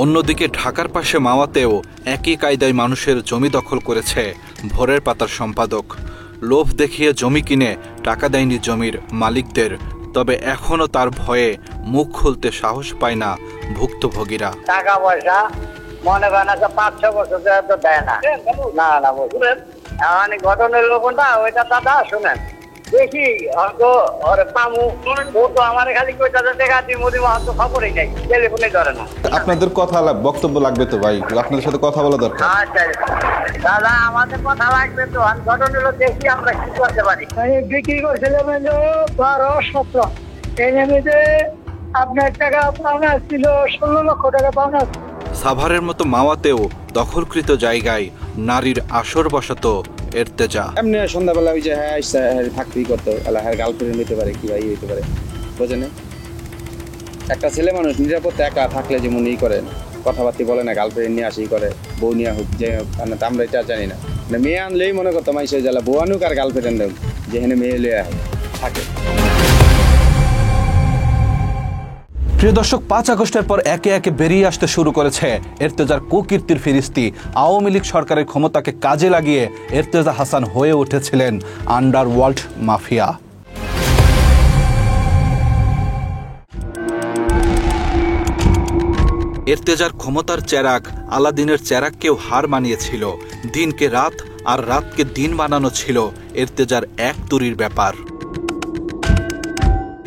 [SPEAKER 1] অন্যদিকে ঢাকার পাশে মাওয়াতেও একই কায়দায় মানুষের জমি দখল করেছে ভোরের পাতার সম্পাদক। লোভ দেখিয়ে জমি কিনে টাকা দেয়নি জমির মালিকদের, তবে এখনো তার ভয়ে মুখ খুলতে সাহস পায় না ভুক্তভোগীরা।
[SPEAKER 23] টাকা পয়সা মনে করেন 5-6 বছর তো দেয় না। বুঝলেন, এখন ঘটনার লোকটা ওইটা দাদা শুনেন দেখি হয়তো ওরে পামু, ও তো আমার খালি কইতাছে দেখা দিই মোদি মাহাত তো খবরই নাই, টেলিফোনে ধরে না।
[SPEAKER 1] আপনাদের কথা বক্তব্য লাগবে তো ভাই, আপনাদের সাথে কথা বলা দরকার।
[SPEAKER 23] আচ্ছা দাদা আমাদের কথা লাগবে তো, আমি ঘটনাগুলো দেখি আমরা কি করতে পারি। বিক্রি করছিলাম 12-17, এই জমিতে আপনার টাকা পাওনা ছিল 16 লক্ষ টাকা পাওনা।
[SPEAKER 1] সাভারের মতো মাওয়াতেও দখলকৃত জায়গায় নারীর আসর বসাতো এরতেজা।
[SPEAKER 24] এমনি সন্ধ্যাবেলা ওই যে হ্যাঁ থাকতেই করতো, হ্যাঁ গার্লফ্রেন্ড হইতে পারে, কি ভাই হইতে পারে, বোঝেন? একটা ছেলে মানুষ নিরাপত্তা একা থাকলে যেমন ই করে, কথাবার্তা বলে না, গার্লফ্রেন্ড নিয়ে আসি করে, বউ নিয়ে হোক যে আমরা এটা জানি না। মেয়ে আনলেই মনে করতাম এই সেই জ্বালা, বউ আনুক আর গার্লফ্রেন্ড আনুক, যেখানে মেয়ে লিয়ে থাকে।
[SPEAKER 1] প্রিয় দর্শক, 5 আগস্টের পর একে একে বেরিয়ে আসতে শুরু করেছে এরতেজার কুকীর্তির ফিরিস্তি। আওয়ামী লীগ সরকারের ক্ষমতাকে কাজে লাগিয়ে এরতেজা হাসান হয়ে উঠেছিলেন আন্ডারওয়ার্ল্ড মাফিয়া। এরতেজার ক্ষমতার চেরাগ আলাদিনের চেরাগকেও হার মানিয়েছিল। দিনকে রাত আর রাতকে দিন বানানো ছিল এরতেজার এক তুরির ব্যাপার।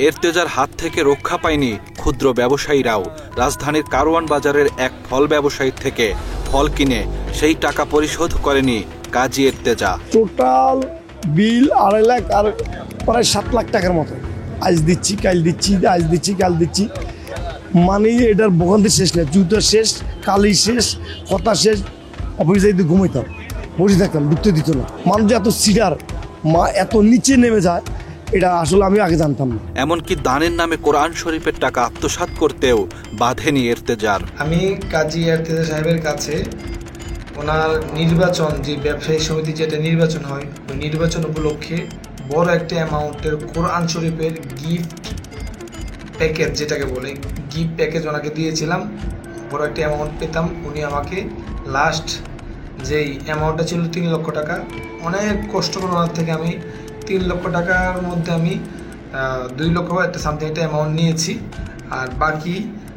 [SPEAKER 1] এরতেজার হাত থেকে রক্ষা পায়নি ক্ষুদ্র ব্যবসায়ীরাও। রাজধানীর কারওয়ান বাজারের এক ফল ব্যবসায়ীর থেকে ফল কিনে সেই টাকা পরিশোধ করেনি কাজী এরতেজা।
[SPEAKER 25] টোটাল বিল 2.5 লাখ আর প্রায় 7 লাখ টাকার মতো। আজ দিচ্ছি কাল দিচ্ছি, আজ দিচ্ছি কাল দিচ্ছি, মানে এটার ভোগান্তি শেষ নেই। জুতো শেষ, কালি শেষ, কথা শেষ। অফিসে যদি ঘুমাইতাম, বসে থাকতাম, ঢুকতে দিত না। মানুষ এত সিডার, এত নিচে নেমে যায়, এটা আসলে আমি আগে জানতাম না।
[SPEAKER 1] এমনকি দানের নামে কোরআন শরীফের টাকা আত্মসাৎ করতেও বাধেনি এরতেজার।
[SPEAKER 26] আমি কাজী এরতেজা সাহেবের কাছে ওনার নির্বাচন, যে ব্যবসায়ী সমিতি যেটা নির্বাচন হয়, ওই নির্বাচন উপলক্ষে বড় একটা অ্যামাউন্টের কোরআন শরীফের গিফট প্যাকেজ, যেটাকে বলে গিফট প্যাকেজ, ওনাকে দিয়েছিলাম। বড় একটা অ্যামাউন্ট পেতাম। উনি আমাকে লাস্ট যেই অ্যামাউন্টটা ছিল 3 লক্ষ টাকা, অনেক কষ্ট করে ওনার থেকে আমি 3 লক্ষ টাকার মধ্যে আমি 2 লক্ষ একটা সামথিং একটা অ্যামাউন্ট নিয়েছি। আর বাকি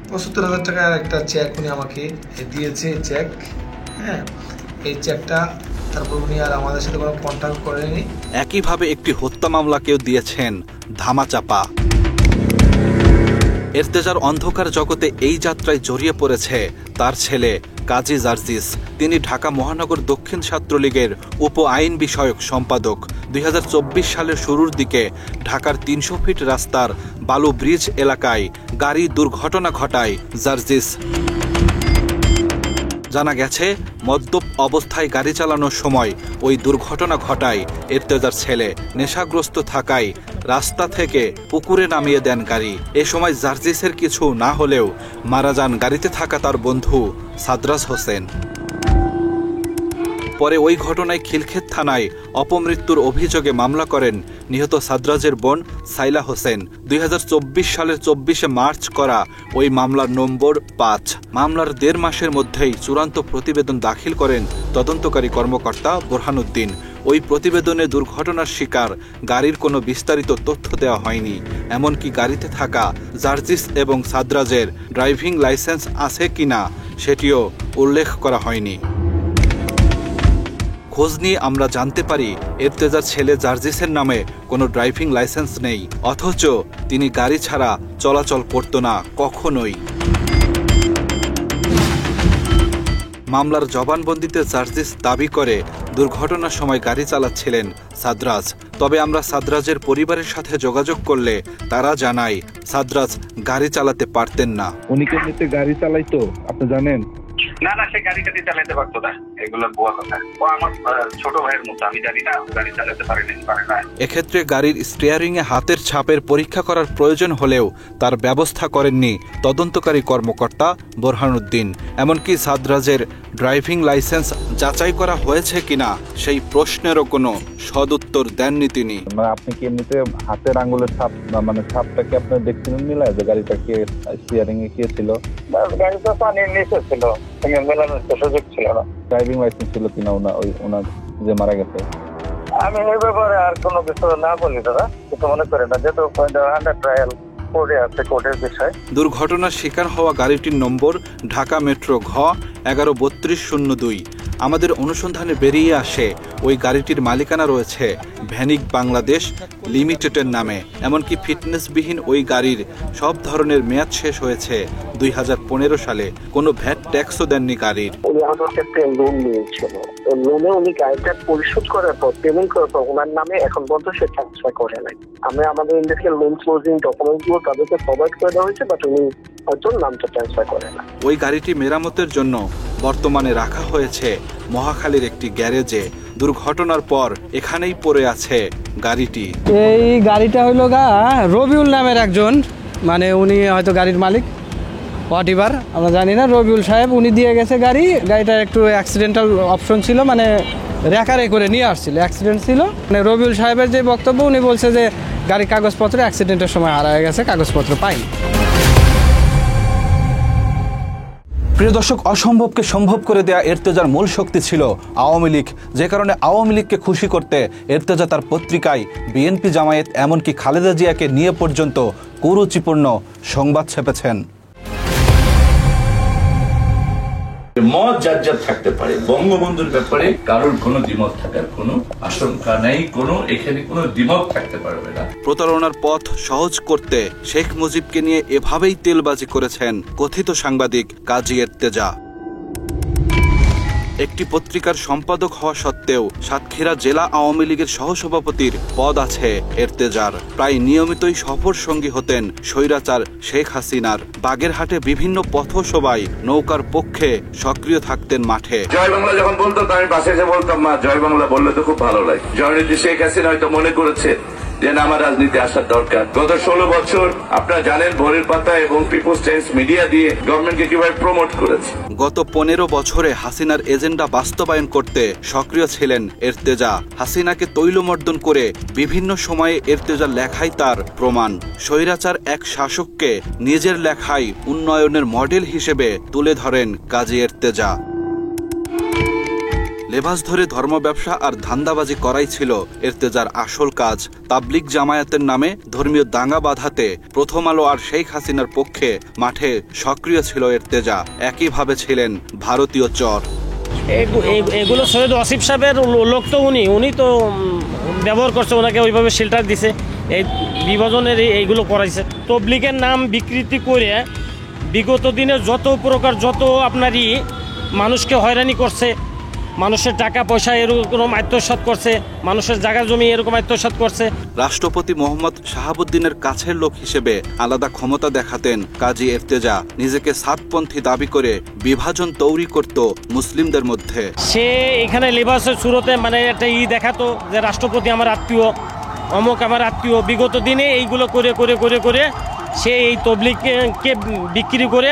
[SPEAKER 26] ৭৫,০০০ টাকার একটা চেক উনি আমাকে দিয়েছে, চেক। হ্যাঁ, এই চেকটা তারপর উনি আর আমাদের সাথে কোনো কন্ট্যাক্ট করেনি।
[SPEAKER 1] একইভাবে একটি হত্যা মামলাকেও দিয়েছেন ধামাচাপা। এর্তেজার অন্ধকার জগতে এই যাত্রায় জড়িয়ে পড়েছে তার ছেলে কাজী জার্জিস। তিনি ঢাকা মহানগর দক্ষিণ ছাত্রলীগের উপ আইন বিষয়ক সম্পাদক। 2024 সালের শুরুর দিকে ঢাকার 300 ফিট রাস্তার বালু ব্রিজ এলাকায় গাড়ি দুর্ঘটনা ঘটায় জার্জিস। জানা গেছে, মদ্যপ অবস্থায় গাড়ি চালানোর সময় ওই দুর্ঘটনা ঘটায় এর্তেজার ছেলে। নেশাগ্রস্ত থাকায় রাস্তা থেকে পুকুরে নামিয়ে দেন গাড়ি। এ সময় জার্জিসের কিছু না হলেও মারা যান গাড়িতে থাকা তার বন্ধু সাদরাজ হোসেন। পরে ওই ঘটনায় খিলক্ষেত থানায় অপমৃত্যুর অভিযোগে মামলা করেন নিহত সাদরাজের বোন সাইলা হোসেন। 2024 সালের 24 মার্চ করা ওই মামলার নম্বর 5। মামলার 1.5 মাসের মধ্যেই চূড়ান্ত প্রতিবেদন দাখিল করেন তদন্তকারী কর্মকর্তা বোরহানুদ্দিন। ওই প্রতিবেদনে দুর্ঘটনার শিকার গাড়ির কোনো বিস্তারিত তথ্য দেওয়া হয়নি। এমনকি গাড়িতে থাকা জার্জিস এবং সাদরাজের ড্রাইভিং লাইসেন্স আছে কিনা সেটিও উল্লেখ করা হয়নি। খোঁজ নিয়ে আমরা জানতে পারি এর্তেজার ছেলে জার্জিসের নামে কোনো ড্রাইভিং লাইসেন্স নেই, অথচ তিনি গাড়ি ছাড়া চলাচল করত না কখনোই। মামলার জবানবন্দিতে জার্জিস দাবি করে দুর্ঘটনার সময় গাড়ি চালাচ্ছিলেন সাদরাজ। তবে আমরা সাদরাজের পরিবারের সাথে যোগাযোগ করলে তারা জানায় সাদরাজ গাড়ি চালাতে পারতেন না।
[SPEAKER 4] উনি কেমনিতে গাড়ি চালাইতো আপনি জানেন?
[SPEAKER 7] না, সে গাড়ি চালাতে পারতো না, এগুলো ভুয়া কথা। ও আমার ছোট ভাইয়ের মতো, আমি জানি না গাড়ি চালাতে পারে না।
[SPEAKER 1] এক্ষেত্রে গাড়ির স্টিয়ারিং এ হাতের ছাপের পরীক্ষা করার প্রয়োজন হলেও তার ব্যবস্থা করেননি তদন্তকারী কর্মকর্তা বোরহানুদ্দিন। এমনকি সাদরাজের ড্রাইভিং লাইসেন্স যাচাই করা হয়েছে কিনা সেই প্রশ্নেরও কোনো সদুত্তর দেননি তিনি।
[SPEAKER 4] আপনি কি এমনিতে হাতের আঙ্গুলের ছাপ, মানে ছাপটা কি আপনি দেখছিলেন মিলা যে গাড়িটা কে স্টিয়ারিং এ কে ছিল?
[SPEAKER 7] গাড়ি তো পানির নিচে ছিল, মেলানোর সুযোগ ছিল না।
[SPEAKER 4] ড্রাইভিং লাইসেন্স ছিল কিনা ওনার যে মারা গেছে?
[SPEAKER 7] আমি এই ব্যাপারে আর কোনো কিছু না বলি দাদা, কিছু মনে করে না, যেহেতু আন্ডার ট্রায়াল কোর্টের বিষয়।
[SPEAKER 1] দুর্ঘটনার শিকার হওয়া গাড়িটির নম্বর ঢাকা মেট্রো ঘ 113202। আমাদের অনুসন্ধানে বেরিয়ে আসে ওই গাড়িটির মালিকানা রয়েছে ভ্যানিক বাংলাদেশ লিমিটেডের নামে। এমনকি ফিটনেসবিহীন ওই গাড়ির সব ধরনের মেয়াদ শেষ হয়েছে 2015 সালে। কোনো ভ্যাট ট্যাক্সও দেননি গাড়ির।
[SPEAKER 7] উনি আমার কাছে লোন নিয়েছিল, লোনে উনি গাড়িটা পরিশোধ করার পর, পেমেন্ট করার পর ওনার নামে এখন পর্যন্ত সে ট্রান্সফার করে নাই। আমাদের ইন্ডাস্ট্রিয়াল লোন ক্লোজিং ডকুমেন্টগুলো তাদেরকে প্রোভাইড করে দেওয়া হয়েছে, বাট উনি হয়তো নামটা ট্রান্সফার করে না।
[SPEAKER 1] ওই গাড়িটি মেরামতের জন্য বর্তমানে রাখা হয়েছে মহাখালীর একটি গ্যারেজে। দুর্ঘটনার পর এখানেই পড়ে আছে গাড়িটি।
[SPEAKER 6] এই গাড়িটা হইল রবিউল নামের একজন, মানে উনি হয়তো গাড়ির মালিক, হোয়াট এভার আমরা জানি না। রবিউল সাহেব উনি দিয়ে গেছে গাড়িটা একটু অ্যাক্সিডেন্টাল অপশন ছিল, মানে রেকারে করে নিয়ে আসছিল, অ্যাক্সিডেন্ট ছিল। মানে রবিউল সাহেবের যে বক্তব্য, উনি বলছে যে গাড়ির কাগজপত্র অ্যাক্সিডেন্টের সময় হারায় গেছে, কাগজপত্র পাইনি।
[SPEAKER 1] প্রিয় দর্শক, অসম্ভবকে সম্ভব করে দেয়া এর্তেজার মূল শক্তি ছিল আওয়ামী লীগ। যে কারণে আওয়ামী লীগকে খুশি করতে এর্তেজা তার পত্রিকায় বিএনপি, জামায়াত, এমনকি খালেদা জিয়াকে নিয়ে পর্যন্ত কুরুচিপূর্ণ সংবাদ ছেপেছেন।
[SPEAKER 2] মত যার থাকতে পারে, বঙ্গবন্ধুর ব্যাপারে কারোর কোনো দ্বিমত থাকার কোনো আশঙ্কা নেই, এখানে কোনো দ্বিমত থাকতে পারবে না।
[SPEAKER 1] প্রতারণার পথ সহজ করতে শেখ মুজিবকে নিয়ে এভাবেই তেলবাজি করেছেন কথিত সাংবাদিক কাজী এর্তেজা। একটি পত্রিকার সম্পাদক হওয়া সত্ত্বেও সাতক্ষীরা জেলা আওয়ামী লীগের সহসভাপতির পদ আছে এর্তেজার। প্রায় নিয়মিতই সফর সঙ্গী হতেন স্বৈরাচার শেখ হাসিনার। বাগেরহাটে বিভিন্ন পথসভায় নৌকার পক্ষে সক্রিয় থাকতেন মাঠে।
[SPEAKER 2] জয় বাংলা যখন বলতো, আমি পাশে এসে বলতাম, মা জয় বাংলা বললে তো খুব ভালো লাগে। জয়নীতি শেখ হাসিনা হয়তো মনে করেছে যে আমার রাজনীতি আসার দরকার। গত 16 বছর আপনারা জানেন ভোরের পাতা এবং পিপলস টাইমস মিডিয়া দিয়ে গভর্নমেন্টকে কিভাবে প্রমোট করেছে।
[SPEAKER 1] গত 15 বছরে হাসিনার এজেন্ডা বাস্তবায়ন করতে সক্রিয় ছিলেন এর্তেজা। হাসিনাকে তৈলমর্দন করে বিভিন্ন সময়ে এর্তেজার লেখাই তার প্রমাণ। স্বৈরাচার এক শাসককে নিজের লেখায় উন্নয়নের মডেল হিসেবে তুলে ধরেন কাজী এর্তেজা। লেবাস ধরে ধর্ম ব্যবসা আর ধান্দাবাজি করাই ছিল এর্তেজার আসল কাজ। তাবলিগ জামায়াতের নামে ধর্মীয় দাঙ্গা বাঁধাতে প্রথম আলো আর শেখ হাসিনার পক্ষে মাঠে সক্রিয় ছিল এর্তেজা। একইভাবে ছিলেন ভারতীয় চর।
[SPEAKER 5] এগুলো সৈয়দ ওয়াসিফ সাহেবের লোক তো উনি তো ব্যবহার করছে, ওনাকে ওইভাবে শেল্টার দিছে, এই বিভাজনের এইগুলো করাইছে। তবলিগের নাম বিকৃতি করে বিগত দিনে যত প্রকার যত আপনারই মানুষকে হয়রানি করছে, মানুষের টাকা পয়সা এরকম আত্মসাৎ করছে, মানুষের জায়গা জমি এরকম আত্মসাৎ করছে।
[SPEAKER 1] রাষ্ট্রপতি মোহাম্মদ শাহাবুদ্দিনের কাছের লোক হিসেবে আলাদা ক্ষমতা দেখাতেন কাজী এর্তেজা। নিজেকে সাতপন্থী দাবি করে বিভাজন তৈরি করত মুসলিমদের মধ্যে।
[SPEAKER 5] সে এখানে লেবাসের শুরুতে মানে একটা দেখাতো যে রাষ্ট্রপতি আমার আত্মীয়, অমুক আমার আত্মীয়। বিগত দিনে এইগুলো করে করে করে করে সে এই তবলিগকে বিক্রি করে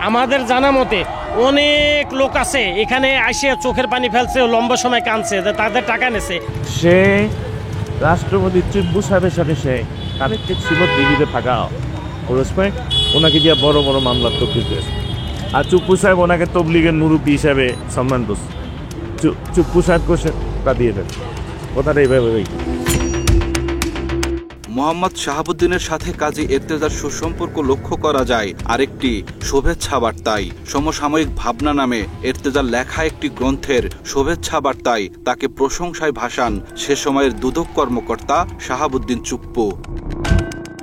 [SPEAKER 5] আমাদের জানা মতে অনেক লোক আছে এখানে আসে চোখের পানি ফেলছে, লম্বা সময় কাঁদছে, তাদের টাকা নেছে।
[SPEAKER 9] সে রাষ্ট্রপতি চুপ্পু সাহেবের সাথে সে কানেক্টেড ছিল দিল্লিতে থাকা রেসপেক্ট, ওনাকে দিয়ে বড় বড় মামলা তকলিফ দিয়েছে। আর চুপ্পু সাহেব ওনাকে তবলিগের মুরব্বী হিসাবে সম্মান দিচ্ছে। চুপ্পু সাহেবকে সে তা দিয়ে দেন, কথাটা এইভাবে।
[SPEAKER 1] মোহাম্মদ শাহাবুদ্দিনের সাথে কাজী এর্তেজার সুসম্পর্ক লক্ষ্য করা যায় আরেকটি শুভেচ্ছা বার্তায়। সমসাময়িক ভাবনা নামে এর্তেজার লেখা একটি গ্রন্থের শুভেচ্ছা বার্তায় তাকে প্রশংসায় ভাসান সে সময়ের দুদক কর্মকর্তা শাহাবুদ্দিন চুপ্পু।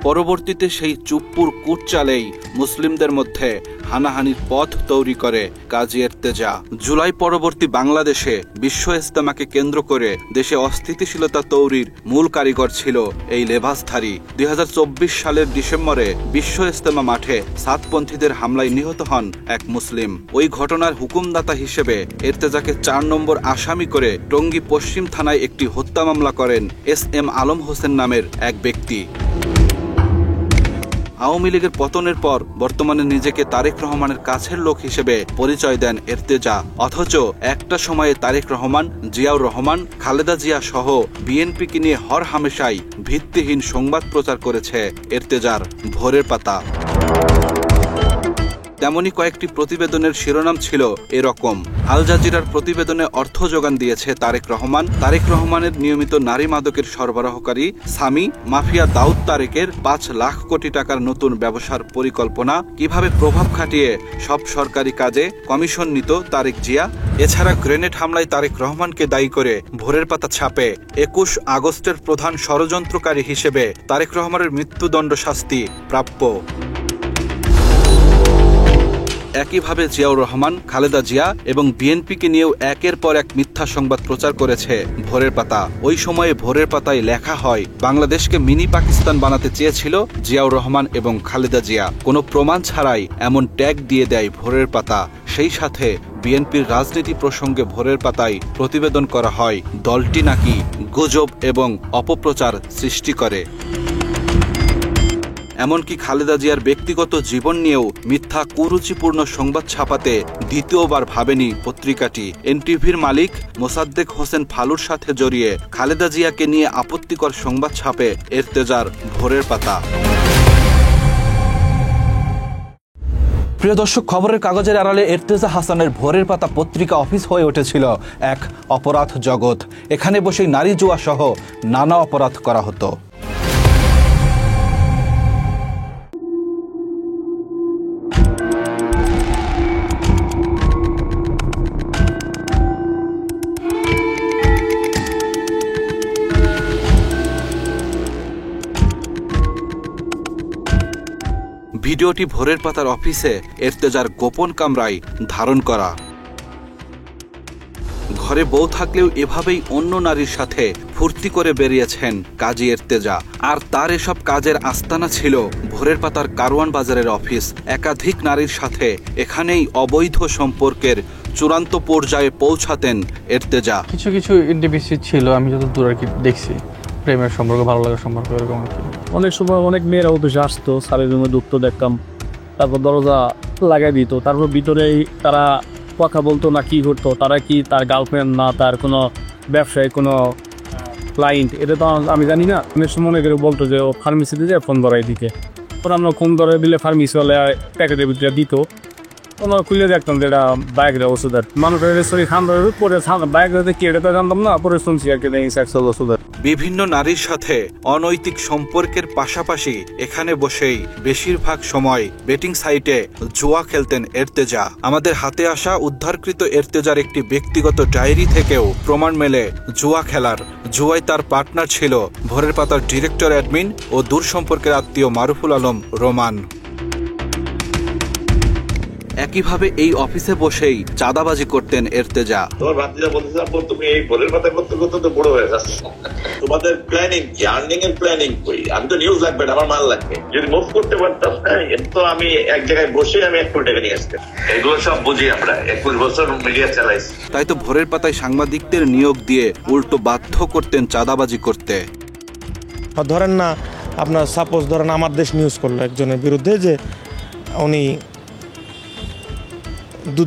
[SPEAKER 1] পরবর্তীতে সেই চুপ্পুর কুটচালেই মুসলিমদের মধ্যে হানাহানির পথ তৈরি করে কাজী এর্তেজা। জুলাই পরবর্তী বাংলাদেশে বিশ্ব ইজতেমাকে কেন্দ্র করে দেশে অস্থিতিশীলতা তৈরির মূল কারিগর ছিল এই লেবাসধারী। 2024 সালের ডিসেম্বরে বিশ্ব ইজতেমা মাঠে সাতপন্থীদের হামলায় নিহত হন এক মুসলিম। ওই ঘটনার হুকুমদাতা হিসেবে এর্তেজাকে 4 নম্বর আসামি করে টঙ্গী পশ্চিম থানায় একটি হত্যা মামলা করেন SM আলম হোসেন নামের এক ব্যক্তি। আওয়ামী লীগের পতনের পর বর্তমানে নিজেকে তারেক রহমানের কাছের লোক হিসেবে পরিচয় দেন এর্তেজা। অথচ একটা সময়ে তারেক রহমান, জিয়াউর রহমান, খালেদা জিয়া সহ বিএনপিকে নিয়ে হরহামেশাই ভিত্তিহীন সংবাদ প্রচার করেছে এর্তেজার ভোরের পাতা। তেমনি কয়েকটি প্রতিবেদনের শিরোনাম ছিল এরকম: আল জাজিরার প্রতিবেদনে অর্থ যোগান দিয়েছে তারেক রহমান, তারেক রহমানের নিয়মিত নারী মাদকের সরবরাহকারী সামি মাফিয়া দাউদ তারেকের 5 লাখ কোটি টাকার নতুন ব্যবসার পরিকল্পনা, কিভাবে প্রভাব খাটিয়ে সব সরকারি কাজে কমিশন নিত তারেক জিয়া। এছাড়া গ্রেনেড হামলায় তারেক রহমানকে দায়ী করে ভোরের পাতা ছাপে 21 আগস্টের প্রধান ষড়যন্ত্রকারী হিসেবে তারেক রহমানের মৃত্যুদণ্ড শাস্তি প্রাপ্য। একইভাবে জিয়াউর রহমান, খালেদা জিয়া এবং বিএনপিকে নিয়েও একের পর এক মিথ্যা সংবাদ প্রচার করেছে ভোরের পাতা। ওই সময়ে ভোরের পাতায় লেখা হয় বাংলাদেশকে মিনি পাকিস্তান বানাতে চেয়েছিল জিয়াউর রহমান এবং খালেদা জিয়া। কোনো প্রমাণ ছাড়াই এমন ট্যাগ দিয়ে দেয় ভোরের পাতা। সেই সাথে বিএনপির রাজনীতি প্রসঙ্গে ভোরের পাতায় প্রতিবেদন করা হয় দলটি নাকি গুজব এবং অপপ্রচার সৃষ্টি করে। এমনকি খালেদা জিয়ার ব্যক্তিগত জীবন নিয়েও মিথ্যা কুরুচিপূর্ণ সংবাদ ছাপাতে দ্বিতীয়বার ভাবেনি পত্রিকাটি। এনটিভির মালিক মোসাদ্দেক হোসেন ফালুর সাথে জড়িয়ে খালেদা জিয়াকে নিয়ে আপত্তিকর সংবাদ ছাপে এর্তেজার ভোরের পাতা। প্রিয় দর্শক, খবরের কাগজের আড়ালে এর্তেজা হাসানের ভোরের পাতা পত্রিকা অফিস হয়ে উঠেছিল এক অপরাধ জগৎ। এখানে বসেই নারী জুয়া সহ নানা অপরাধ করা হতো। ভিডিওটি ভোরের পাতার অফিসে এর্তেজার গোপন কামরায় ধারণ করা। ঘরে বউ থাকলেও এভাবেই অন্য নারীর সাথে ফুর্তি করে বেরিয়েছেন কাজী এর্তেজা। আর তার এসব কাজের আস্তানা ছিল ভোরের পাতার কারওয়ান বাজারের অফিস। একাধিক নারীর সাথে এখানেই অবৈধ সম্পর্কের চূড়ান্ত পর্যায়ে পৌঁছাতেন এর্তেজা।
[SPEAKER 10] কিছু কিছু ইন্টিমেসি ছিল, আমি যত দূর আর কি দেখছি, প্রেমের সম্পর্ক, ভালো লাগার সম্পর্ক, এরকম আর কি। অনেক সময় অনেক মেয়েরা অফিসে আসতো, সারের রুমে ঢুকতো, দেখতাম, তারপর দরজা লাগাই দিত, তারপর ভিতরেই তারা কথা বলতো না কি করতো, তারা কি তার গার্লফ্রেন্ড না তার কোনো ব্যবসায়ী কোনো ক্লায়েন্ট, এটা তো আমি জানি না। অনেক সময় মনে করে বলতো যে ও ফার্মেসিতে যায় ফোন ধরাই দিতে, পরে আমরা ফোন ধরে দিলে ফার্মেসিওয়ালা প্যাকেটের ভিতরে দিত, ওনার খুলে দেখতাম যে এটা বাইক রে ওষুধের মানুষের শরীর ঠান্ডা পরে বাইক রে কি এটা জানতাম না, পরে শুনছি আর কি ওষুধের।
[SPEAKER 1] বিভিন্ন নারীর সাথে অনৈতিক সম্পর্কের পাশাপাশি এখানে বসেই বেশিরভাগ সময় বেটিং সাইটে জুয়া খেলতেন এর্তেজা। আমাদের হাতে আসা উদ্ধারকৃত এর্তেজার একটি ব্যক্তিগত ডায়েরি থেকেও প্রমাণ মেলে জুয়া খেলার। জুয়ায় তার পার্টনার ছিল ভোরের পাতার ডিরেক্টর অ্যাডমিন ও দূর সম্পর্কের আত্মীয় মারুফুল আলম রোমান। একইভাবে এই অফিসে বসেই চাঁদাবাজি করতেন এর্তেজা।
[SPEAKER 2] তোমার ভাতিজা বলতেছে তুমি এই ভোরের পাতা করতে করতে তো বড় হয়ে যাচ্ছে, তোমাদের প্ল্যানিং কি, আর্নিং এর প্ল্যানিং কই? আমি তো নিউজ লাগবে না, আমার মাল লাগবে। যদি মুভ করতে পারতাম তো আমি এক জায়গায় বসে আমি 1 কোটি টাকা নিয়ে আসতাম। এগুলো সব বুঝি আমরা, 21 বছর মিডিয়া চালাইছি।
[SPEAKER 1] তাই তো ভোরের পাতায় সাংবাদিকদের নিয়োগ দিয়ে উল্টো বাধ্য করতেন চাঁদাবাজি করতে।
[SPEAKER 11] ধরেন না আপনার সাপোজ ধরেন আমার দেশ নিউজ করলো একজনের বিরুদ্ধে যে উনি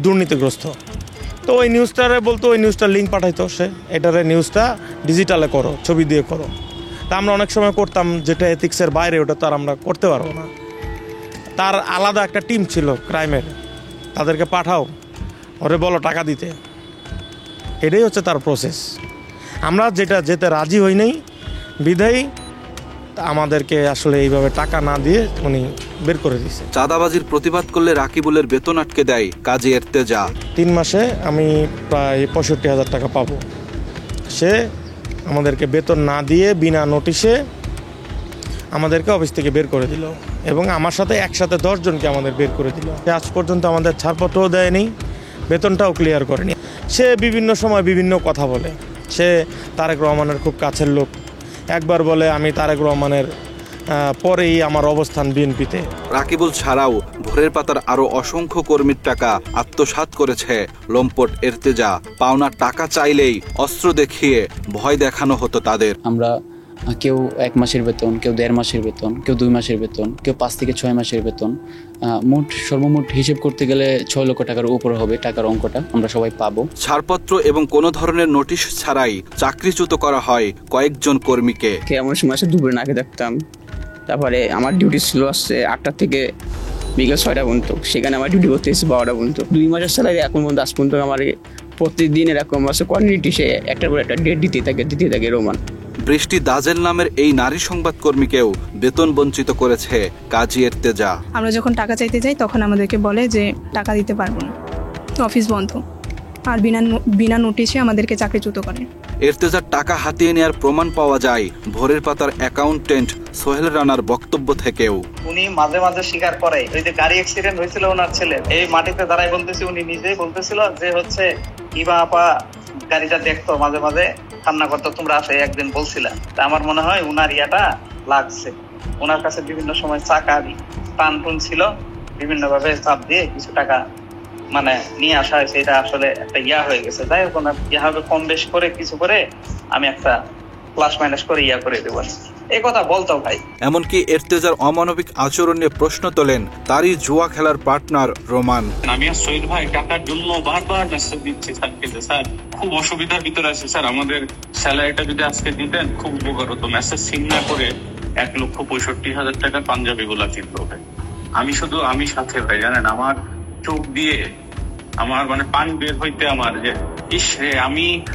[SPEAKER 11] দুর্নীতিগ্রস্ত, তো ওই নিউজটারে বলতো, ওই নিউজটার লিঙ্ক পাঠাইতো সে, এটারে নিউজটা ডিজিটালে করো, ছবি দিয়ে করো। তা আমরা অনেক সময় করতাম, যেটা এথিক্সের বাইরে, ওটা তো আর আমরা করতে পারবো না। তার আলাদা একটা টিম ছিল ক্রাইমের, তাদেরকে পাঠাও, ওরে বলো টাকা দিতে, এটাই হচ্ছে তার প্রসেস। আমরা যেতে রাজি হই নাই বিধায়ী আমাদেরকে আসলে এইভাবে টাকা না দিয়ে উনি বের করে দিয়েছে।
[SPEAKER 1] চাঁদাবাজির প্রতিবাদ করলে রাকিবুলের বেতন আটকে দেয় কাজী এর্তেজা।
[SPEAKER 11] 3 মাসে আমি প্রায় 65,000 টাকা পাবো। সে আমাদেরকে বেতন না দিয়ে বিনা নোটিশে আমাদেরকে অফিস থেকে বের করে দিল এবং আমার সাথে একসাথে 10 জনকে আমাদের বের করে দিল। আজ পর্যন্ত আমাদের ছাড়পত্রও দেয়নি, বেতনটাও ক্লিয়ার করেনি। সে বিভিন্ন সময় বিভিন্ন কথা বলে। সে তারেক রহমানের খুব কাছের লোক। একবার বলে আমি তারেক রহমানের পরেই আমার অবস্থান বিএনপিতে।
[SPEAKER 1] রাকিবুল ছাড়াও ভোরের পাতার আরো অসংখ্য কর্মীর টাকা আত্মসাৎ করেছে লম্পট এর্তেজা। পাওনা টাকা চাইলেই অস্ত্র দেখিয়ে ভয় দেখানো হতো তাদের।
[SPEAKER 12] আমরা কেউ 1 মাসের বেতন, কেউ 1.5 মাসের বেতন, কেউ 2 মাসের বেতন, কেউ 5 থেকে 6 মাসের বেতন, সর্বমোট হিসেব করতে গেলে 6 লক্ষ টাকার উপরে হবে টাকার অঙ্কটা আমরা সবাই পাবো।
[SPEAKER 1] ছাড়পত্র এবং কোনো ধরনের নোটিশ ছাড়াই চাকরিচ্যুত করা হয় কয়েকজন কর্মীকে।
[SPEAKER 13] এমন সময় আসে দুপুরে নাকে দেখতাম। তারপরে আমার ডিউটি ছিল আসছে 8টা থেকে বিকেল 6টা পর্যন্ত, সেখানে আমার ডিউটি করতে এসেছে 12টা পর্যন্ত। 2 মাসের স্যালারি এখন পর্যন্ত আজ পর্যন্ত আমার প্রতিদিন এরকম আছে কোয়ান্টিটি, সে একটার পর একটা ডেট দিতে থাকে রোমান।
[SPEAKER 1] বৃষ্টি দাজেল নামের এই নারী সংবাদকর্মীকেও বেতন বঞ্চিত করেছে কাজী এর্তেজা।
[SPEAKER 14] আমরা যখন টাকা চাইতে যাই তখন আমাদেরকে বলে যে টাকা দিতে পারবো না, অফিস বন্ধ, আর বিনা নোটিশে আমাদেরকে চাকরিচ্যুত করে।
[SPEAKER 1] এর্তেজার টাকা হাতিয়ে নেওয়ার প্রমাণ পাওয়া যায় ভোরের পাতার অ্যাকাউন্টেন্ট সোহেল রানার বক্তব্য থেকেও।
[SPEAKER 16] উনি মাঝে মাঝে স্বীকার করে, ওই যে গাড়ি অ্যাক্সিডেন্ট হয়েছিল ওনার ছেলে, এই মাটিতে দাঁড়ায় বলতেছে, উনি নিজেই বলতেছিল যে হচ্ছে ইবা আপা গাড়িটা দেখতো, মাঝে মাঝে কান্না করতো, তোমরা আসে একদিন বলছিলাম। তা আমার মনে হয় উনার ইয়াটা লাগছে। ওনার কাছে বিভিন্ন সময় চাকা টান টুন ছিল, বিভিন্ন ভাবে চাপ দিয়ে কিছু টাকা মানে নিয়ে আসা হয়েছে। এটা আসলে একটা ইয়া হয়ে গেছে। যাই হোক, ওনার ইহাবে কম বেশ করে কিছু করে আমি একটা প্লাস মাইনাস করে ইয়া করে দেবো, এই কথা বলতো ভাই।
[SPEAKER 1] এমনকি এর্তেজার অমানবিক আচরণ নিয়ে প্রশ্ন তোলেন তারই জুয়া খেলার পার্টনার রোমান।
[SPEAKER 19] আমি আর শহীদ ভাই টাকার জন্য বারবার মেসেজ দিচ্ছি স্যারকে, স্যার খুব অসুবিধার ভিতরে আছে স্যার, আমাদের স্যালারিটা যদি আজকে দিতেন খুব উপকার হতো। মেসেজ সিন না করে 1,65,000 টাকার পাঞ্জাবি গুলা কিনলো ভাই। আমি সাথে ভাই জানেন, আমার চোখ দিয়ে আমার মানে পানি বের হইতে আমার যে ইস রে,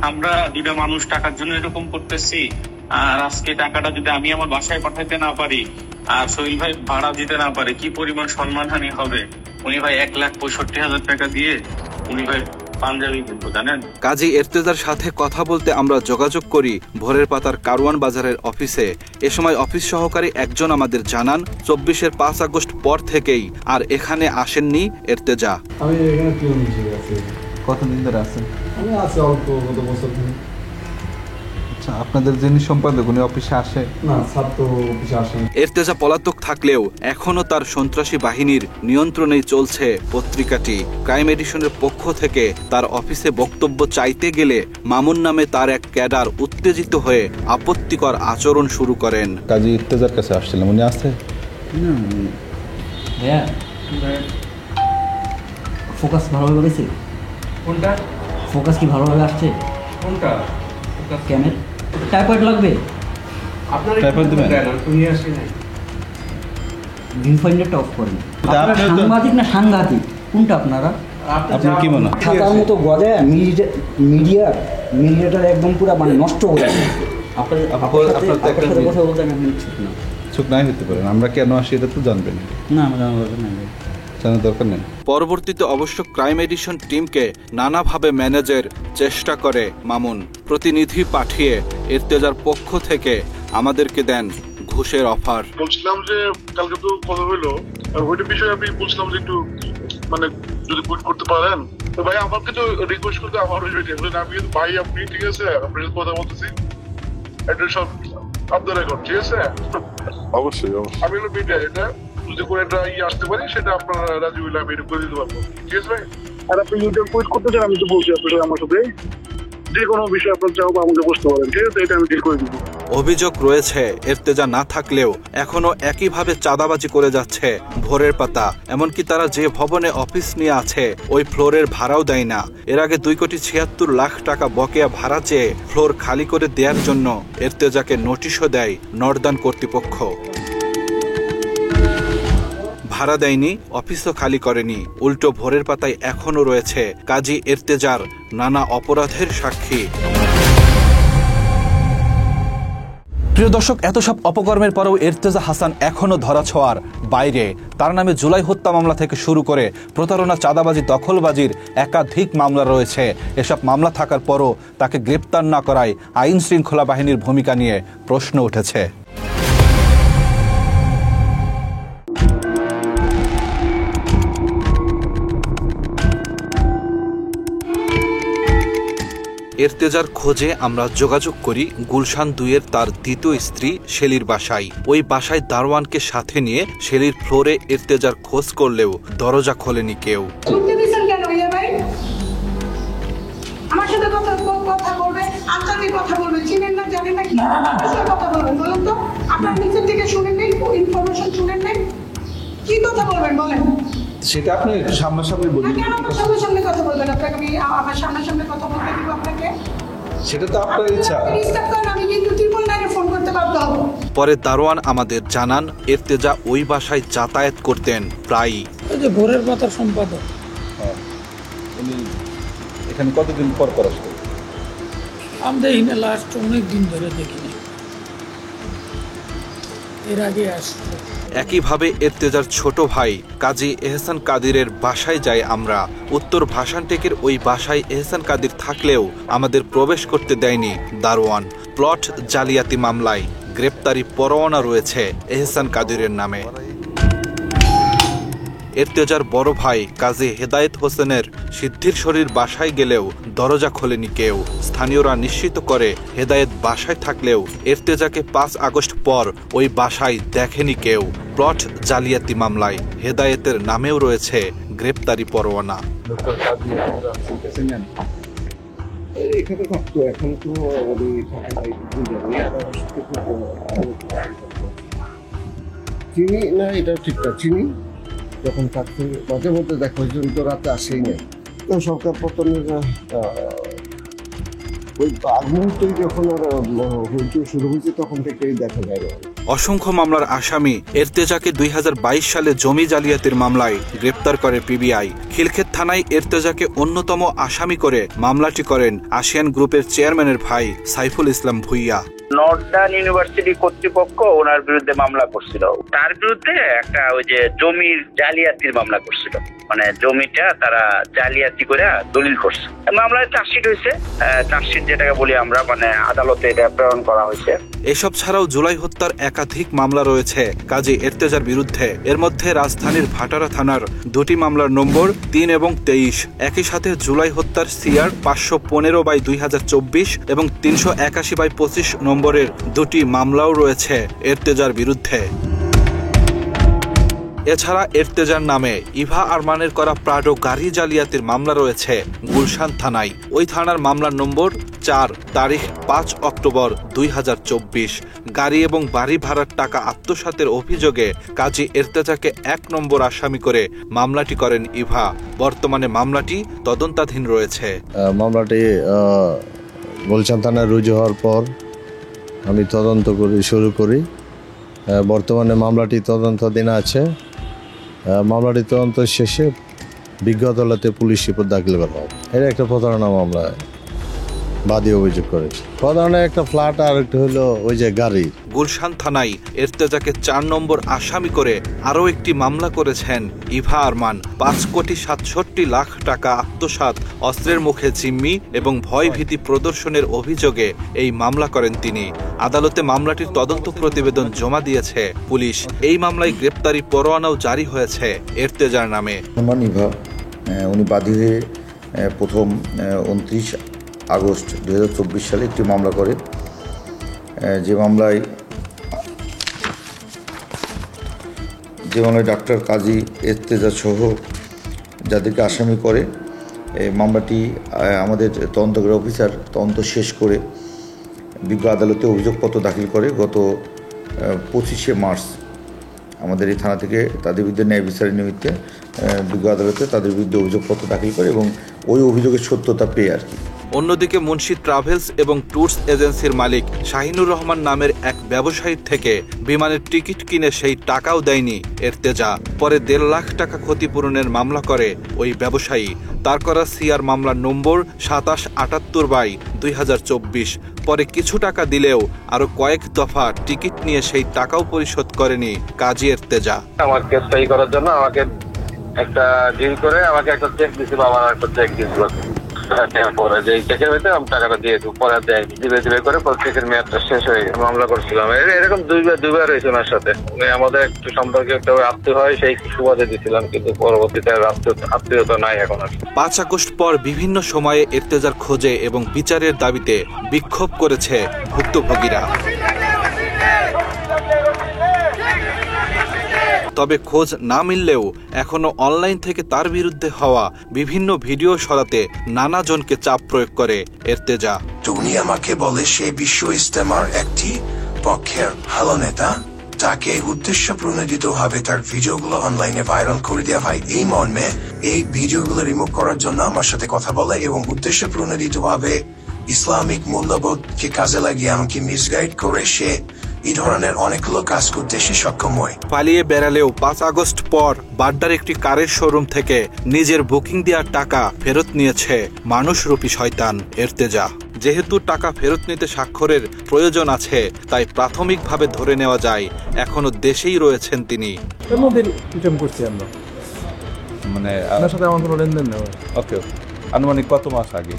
[SPEAKER 19] আমরা 2টা মানুষ টাকার জন্য এরকম করতেছি, আর আজকে টাকাটা যদি আমি আমার বাসায় পাঠাইতে না পারি আর সোহেল ভাই ভাড়া দিতে না পারে, কি পরিমাণ সম্মানহানি হবে। উনি ভাই 1,65,000 টাকা দিয়ে উনি ভাই পাঞ্জাবি কিনতো জানেন।
[SPEAKER 1] কাজী এর্তেজার সাথে কথা বলতে আমরা যোগাযোগ করি ভোরের পাতার কারওয়ান বাজারের অফিসে। এ সময় অফিস সহকারী একজন আমাদের জানান 24-এর 5 আগস্ট পর থেকেই আর এখানে আসেননি এর্তেজা।
[SPEAKER 27] আমি এখানে পিওন হিসেবে আছি।
[SPEAKER 4] কতদিন ধরে আছেন?
[SPEAKER 27] আমি আছি অল্প গত বছর ধরে।
[SPEAKER 4] আচ্ছা, আপনাদের যিনি সম্পাদক উনি অফিসে আসে
[SPEAKER 27] না? ছাত্র অফিসে আসেন।
[SPEAKER 1] এর্তেজা পলাতক থাকলেও এখনো তার সন্ত্রাসী বাহিনীর নিয়ন্ত্রণেই চলছে পত্রিকাটি। ক্রাইম এডিশনের পক্ষ থেকে তার অফিসে বক্তব্য চাইতে গেলে মামুন নামে তার এক ক্যাডার উত্তেজিত হয়ে আপত্তিকর আচরণ শুরু করেন।
[SPEAKER 4] কাজী এর্তেজার কাছে আসছিলাম, উনি আসছে?
[SPEAKER 28] ভাইয়া ফোকাস ভালোভাবে গেছে?
[SPEAKER 27] কোনটা
[SPEAKER 28] ফোকাস কি ভালোভাবে আসছে?
[SPEAKER 27] কোনটা
[SPEAKER 28] ক্যামেরা টাইপয়েড লাগবে?
[SPEAKER 27] আপনার টাইপয়েড দিবেন? তুমি আসি নাই।
[SPEAKER 28] ভিউ ফাইন্ডারটা অফ করেন। আপনারা সাংবাদিক না সাংঘাতিক? কোনটা আপনারা?
[SPEAKER 1] আপনার কি মনে হয়?
[SPEAKER 28] থাকার মতো গজায় মিডিয়াটার একদম পুরো মানে নষ্ট করে দিয়েছে। আপনার সাথে কথা বলতে আমি ইচ্ছুক না।
[SPEAKER 1] চুপ নাই হতে পারেন, আমরা কেন আসি এটা তো জানবেন
[SPEAKER 28] না, আমার জানার দরকার নেই।
[SPEAKER 1] জানার দরকার নেই। পরবর্তীতে অবশ্য ক্রাইম এডিশন টিমকে নানাভাবে ম্যানেজের চেষ্টা করে মামুন। প্রতিনিধি পাঠিয়ে ইর্তেজার পক্ষ থেকে আমাদেরকে দেন ঘুষের অফার।
[SPEAKER 3] বলছিলাম যে কালকে তো কথা হইলো, ওইটা বিষয়ে আমি বলছিলাম যে একটু মানে যদি কুইট করতে পারেন তো ভাই আমাকে তো রিকোয়েস্ট করতে আমার আমি কিন্তু ভাই আপনি ঠিক আছে আপনার সাথে কথা বলতেছি, এটা সব আপনার রেকর্ড ঠিক আছে। অবশ্যই আমি হলো মিডিয়া, এটা যদি করে একটা আসতে পারি সেটা আপনার রাজি হইলে আমি এটা করে দিতে পারবো, ঠিক আছে ভাই। আর আপনি ইউটিউব কুইট করতে চান আমি তো বলছি আপনার আমার সাথে যে কোনো বিষয় আপনার চাও আমাকে বসতে পারেন, ঠিক আছে, এটা আমি ঠিক করে দিব।
[SPEAKER 1] অভিযোগ রয়েছে ইর্তেজা না থাকলেও এখনো একইভাবে চাঁদাবাজি করে যাচ্ছে ভোরের পাতা। এমনকি তারা যে ভবনে অফিস নিয়ে আছে ওই ফ্লোরের ভাড়াও দেয় না। এর আগে 2,76,00,000 টাকা বকেয়া ভাড়া চেয়ে ফ্লোর খালি করে দেওয়ার জন্য ইর্তেজাকে নোটিশও দেয় নর্দান কর্তৃপক্ষ। ভাড়া দেয়নি, অফিসও খালি করেনি, উল্টো ভোরের পাতায় এখনো রয়েছে কাজী ইর্তেজার নানা অপরাধের সাক্ষী। প্রিয় দর্শক, এত সব অপকর্মের পরেও ইর্তেজা হাসান এখনো ধরাছোঁয়ার বাইরে। তার নামে জুলাই হত্যা মামলা থেকে শুরু করে প্রতারণা, চাঁদাবাজি, দখলবাজির একাধিক মামলা রয়েছে। এসব মামলা থাকার পরও তাকে গ্রেপ্তার না করায় আইন শৃঙ্খলা বাহিনীর ভূমিকা নিয়ে প্রশ্ন উঠেছে। ইর্তেজার খোঁজে আমরা যোগাযোগ করি গুলশান 2-এর তার দ্বিতীয় স্ত্রী শেলির বাসায়। ওই বাসায় দারোয়ানকে সাথে নিয়ে শেলির ফ্লোরে ইর্তেজার খোঁজ করলেও দরজা খোলেনি কেউ।
[SPEAKER 8] আমার সাথে কথা বলবে, আন্তরিক কথা বলবে, চিনেন না জানেন না কি কথা বলবেন বলুন তো? আপনার নিজের থেকে শুনেন নেই, ইনফরমেশন শুনেন নেই, কি কথা বলবেন বলেন?
[SPEAKER 1] সেটা আপনি সামনাসামনি বলুন।
[SPEAKER 8] কেন আমার সামনাসামনি কথা বলবেন? আপনাকে আমি আমার সামনাসামনি কথা বলতে দিব আপনাকে?
[SPEAKER 1] সেটা তো আপনার ইচ্ছা।
[SPEAKER 8] আমি কিন্তু 999-এ ফোন করতে বাধ্য হব।
[SPEAKER 1] পরে দারোয়ান আমাদের জানান ইর্তেজা ওই বাসায় যাতায়াত করতেন প্রায়ই।
[SPEAKER 8] ওই যে ভোরের পাতার সম্পাদক।
[SPEAKER 1] উনি এখানে কতদিন পর আসতেন?
[SPEAKER 8] আমরা এখানে লাস্ট অনেক দিন ধরে দেখিনি, এর আগে আসছে।
[SPEAKER 1] একইভাবে ইর্তেজার ছোট ভাই কাজী এহসান কাদিরের বাসায় যাই আমরা। উত্তর ভাসানটেকের ওই বাসায় এহসান কাদির থাকলেও আমাদের প্রবেশ করতে দেয়নি দারোয়ান। প্লট জালিয়াতি মামলায় গ্রেপ্তারি পরোয়ানা রয়েছে এহসান কাদিরের নামে। ইর্তেজার বড় ভাই কাজী হেদায়েত হোসেনের সিদ্ধির শরীর বাসায় গেলেও দরজা খোলেনি কেউ। স্থানীয়রা নিশ্চিত করে হেদায়েত বাসায় থাকলেও ইর্তেজাকে 5 আগস্ট পর ওই বাসায় দেখেনি কেউ। প্লট জালিয়াতি মামলায় হেদায়েতের নামেও রয়েছে গ্রেপ্তারি পরোয়ানা।
[SPEAKER 15] এখানে থাকতো, এখন তো চিনি না, এটা ঠিকঠাক চিনি। যখন থাকতে মাঝে মধ্যে দেখা হয়েছে, তো রাতে আসেই নাই। সরকার পতনের ওই মুহূর্তেই যখন আর হইতে শুরু হয়েছে তখন থেকেই দেখা যায় না।
[SPEAKER 1] অসংখ্য মামলার আসামি ইর্তেজাকে 2022 সালে জমি জালিয়াতির মামলায় গ্রেপ্তার করে পিবিআই। খিলক্ষেত থানায় ইর্তেজাকে অন্যতম আসামি করে মামলাটি করেন আসিয়ান গ্রুপের চেয়ারম্যানের ভাই সাইফুল ইসলাম ভুইয়া।
[SPEAKER 17] নর্দার্ন ইউনিভার্সিটি কর্তৃপক্ষ ওনার বিরুদ্ধে মামলা করছিল। তার বিরুদ্ধে একটা ওই যে জমির জালিয়াতির মামলা করছিল, মানে জমিটা তারা জালিয়াতি করে দলিল করছে। মামলায় চার্জশিট হয়েছে, চার্জশিট যেটাকে বলি আমরা, মানে আদালতে এটা প্রেরণ করা হয়েছে।
[SPEAKER 1] এসব ছাড়াও জুলাই হত্যার একাধিক মামলা রয়েছে কাজী ইর্তেজার বিরুদ্ধে। এর মধ্যে রাজধানীর ভাটারা থানার 2টি মামলার নম্বর 3 এবং 23। একই সাথে জুলাই হত্যার সিআর 515/2024 এবং 381/25 নম্বরের 2টি মামলাও রয়েছে ইর্তেজার বিরুদ্ধে। এছাড়া ইর্তেজার নামে ইভা আরমানের করা প্রাডো গাড়ি জালিয়াতির মামলা রয়েছে গুলশান থানায়। ওই থানার মামলার নম্বর 4, তারিখ 5 অক্টোবর 2024। গাড়ি এবং বাড়ি ভাড়ার টাকা আত্মসাতের অভিযোগে কাজী ইর্তেজাকে 1 নম্বর আসামি করে মামলাটি করেন ইভা। বর্তমানে মামলাটি তদন্তাধীন রয়েছে।
[SPEAKER 15] মামলাটি গুলশান থানায় রুজু হওয়ার পর আমি তদন্ত শুরু করি। বর্তমানে মামলাটি তদন্তাধীন আছে। মামলাটি তদন্ত শেষে
[SPEAKER 18] বিজ্ঞ আদালতে পুলিশ রিপোর্ট দাখিল করা হয়। এটা একটা প্রতারণা মামলা বাদী অভিযোগ করে। প্রতারণা একটা ফ্ল্যাট আর একটা হলো ওই যে গাড়ি।
[SPEAKER 1] গুলশান থানায় এর্তেজাকে ৪ নম্বর আসামি করে আরও একটি মামলা করেছেন ইভা আরমান। ৫,৬৭,০০,০০০ টাকা আত্মসাৎ, অস্ত্রের মুখে জিম্মি এবং ভয়ভীতি প্রদর্শনের অভিযোগে এই মামলা করেন তিনি। আদালতে মামলাটির তদন্ত প্রতিবেদন জমা দিয়েছে পুলিশ। এই মামলায় গ্রেপ্তারি পরোয়ানাও জারি হয়েছে এর্তেজার নামে।
[SPEAKER 20] ইভা উনি বাদী হয়ে প্রথম 29 আগস্ট 2024 সালে একটি মামলা করে, যে মামলায় ডাক্তার কাজী এর্তেজা সহ যাদেরকে আসামি করে, এই মামলাটি আমাদের তদন্তকারী অফিসার তদন্ত শেষ করে বিজ্ঞ আদালতে অভিযোগপত্র দাখিল করে। গত 25শে মার্চ আমাদের এই থানা থেকে তাদের বিরুদ্ধে ন্যায় বিচারের নিমিত্তে বিজ্ঞ আদালতে তাদের বিরুদ্ধে অভিযোগপত্র দাখিল করে এবং ওই অভিযোগের সত্যতা পেয়ে আর কি।
[SPEAKER 1] অন্যদিকে মুন্সি ট্রাভেলস এবং ট্যুরস এজেন্সির মালিক শাহিনুর রহমান নামের এক ব্যবসায়ীর থেকে বিমানের টিকিট কিনে সেই টাকাও দেয়নি এর্তেজা। পরে 1.5 লাখ টাকা ক্ষতিপূরণের মামলা করে ওই ব্যবসায়ী। তার করা সিআর মামলার নম্বর 2778/2024। পরে কিছু টাকা দিলেও আরো কয়েক দফা টিকিট নিয়ে সেই টাকাও পরিশোধ করেনি কাজী এর্তেজা।
[SPEAKER 21] আমার কেসটা করার জন্য আমাকে একটা ডিল করে আমাকে একটা চেক দিয়েছিল, আমার একটা চেক দিয়েছিল পরে যে চেকের ভিতরে আমি টাকাটা দিয়ে পরে দেয় ধীরে করে চেকের মেয়াদটা শেষ হয়ে মামলা করছিলাম। এরকম দুইবার হয়েছে ওনার সাথে। আমাদের একটু সম্পর্কে একটা আত্মীয় হয়, সেই সুবাদে দিয়েছিলাম, কিন্তু পরবর্তীতে আত্মীয়তা নাই এখন আর।
[SPEAKER 1] 5 আগস্ট পর বিভিন্ন সময়ে এর্তেজার খোঁজে এবং বিচারের দাবিতে বিক্ষোভ করেছে ভুক্তভোগীরা। তবে খোঁজ না মিললেও এখনো অনলাইন থেকে তার বিরুদ্ধে হওয়া বিভিন্ন ভিডিও সরাতে নানা জনকে চাপ প্রয়োগ করে এর্তেজা।
[SPEAKER 22] উনি আমাকে বলে সে বিশ্ব ইজতেমার একটি পক্ষের ভালো নেতা, তাকে উদ্দেশ্য প্রণোদিত ভাবে তার ভিডিওগুলো অনলাইনে ভাইরাল করে দেওয়া হয়। এই মর্মে এই ভিডিওগুলো রিমুভ করার জন্য আমার সাথে কথা বলে এবং উদ্দেশ্য প্রণোদিত ভাবে ইসলামিক মূল্যবোধকে কাজে লাগিয়ে আমাকে মিসগাইড করে সে এই ধরনের অনেকগুলো কাজ করতে সে সক্ষম হয়।
[SPEAKER 1] পালিয়ে বেড়ালেও 5 আগস্ট পর বাড্ডার একটি কারের শোরুম থেকে নিজের বুকিং দেওয়ার টাকা ফেরত নিয়েছে মানুষরূপী শয়তান এর্তেজা। যেহেতু টাকা ফেরত নিতে স্বাক্ষরের প্রয়োজন আছে, তাই প্রাথমিকভাবে ধরে নেওয়া যায় এখনো দেশেই রয়েছেন তিনি।
[SPEAKER 28] মানে আপনার সাথে আমার কোনো লেনদেন নেই। ওকে, আনুমানিক কত মাস আগে?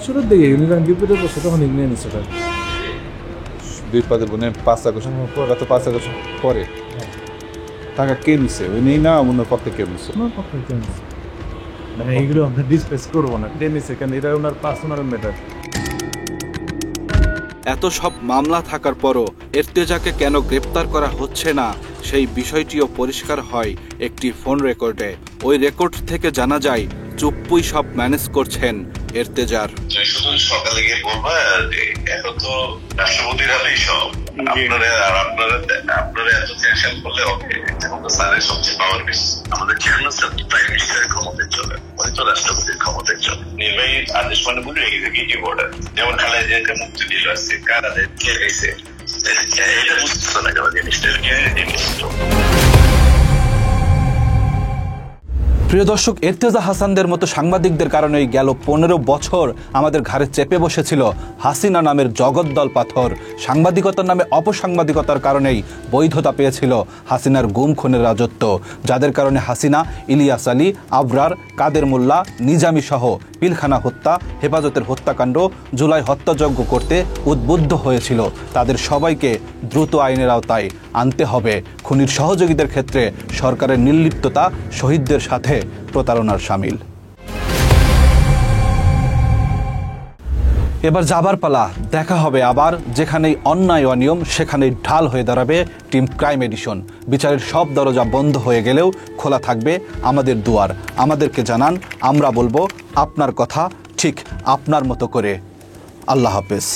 [SPEAKER 28] শুরুর দিকে বিপদে পড়ছে, তখন নিয়ে নিচ্ছে বিপদে বোনের 5 আগস্ট গত 5 আগস্ট পরে টাকা কে নিছে? ওই নেই না অন্য পক্ষে কে নিছে? ওনার পক্ষে কে নিছে? মানে এইগুলো আমরা ডিসকাস করবো না, কে নিছে কেন, এটা ওনার পার্সোনাল ম্যাটার।
[SPEAKER 1] এত সব মামলা থাকার পরও এর্তেজাকে কেন গ্রেপ্তার করা হচ্ছে না সেই বিষয়টিও পরিষ্কার হয় একটি ফোন রেকর্ডে। ওই রেকর্ড থেকে জানা যায় চুপ্পুই সব ম্যানেজ করছেন এর্তেজার।
[SPEAKER 2] শুধু সকালে গিয়ে বলবা যে এখন তো রাষ্ট্রপতির হাতেই সব, আপনারা এত টেনশন করলে ওকে। এখন তো স্যারের সবচেয়ে পাওয়ার বেশি, আমাদের চেয়ারম্যান স্যার প্রাইম মিনিস্টারের ক্ষমতায় চলে, ওই তো রাষ্ট্রপতির ক্ষমতায় চলে। নির্বাহী আদেশ মানে বুঝে এক্সিকিউটিভ অর্ডার, যেমন খালেদা জিয়াকে মুক্তি দিল আসছে, কারাদের কে গেছে, এটা বুঝতেছো না কেন জিনিসটা।
[SPEAKER 1] প্রিয় দর্শক, এর্তেজা হাসানদের মতো সাংবাদিকদের কারণেই গেল 15 বছর আমাদের ঘাড়ে চেপে বসেছিল হাসিনা নামের জগদ্দল পাথর। সাংবাদিকতার নামে অপসাংবাদিকতার কারণেই বৈধতা পেয়েছিল হাসিনার গুম খুনের রাজত্ব, যাদের কারণে হাসিনা, ইলিয়াস আলী, আবরার, কাদের মোল্লা, নিজামী সহ পিলখানা হত্যা, হেফাজতের হত্যাকাণ্ড, জুলাই হত্যাযজ্ঞ করতে উদ্বুদ্ধ হয়েছিল। তাদের সবাইকে দ্রুত আইনের আওতায় আনতে হবে। খুনির সহযোগীদের ক্ষেত্রে সরকারের নির্লিপ্ততা শহীদদের সাথে প্রতারণার শামিল। এবার যাবার পালা। দেখা হবে আবার, যেখানেই অন্যায় অনিয়ম সেখানেই ঢাল হয়ে দাঁড়াবে টিম ক্রাইম এডিশন। বিচারের সব দরজা বন্ধ হয়ে গেলেও খোলা থাকবে আমাদের দুয়ার। আমাদেরকে জানান, আমরা বলবো আপনার কথা ঠিক আপনার মতো করে। আল্লাহ হাফেজ।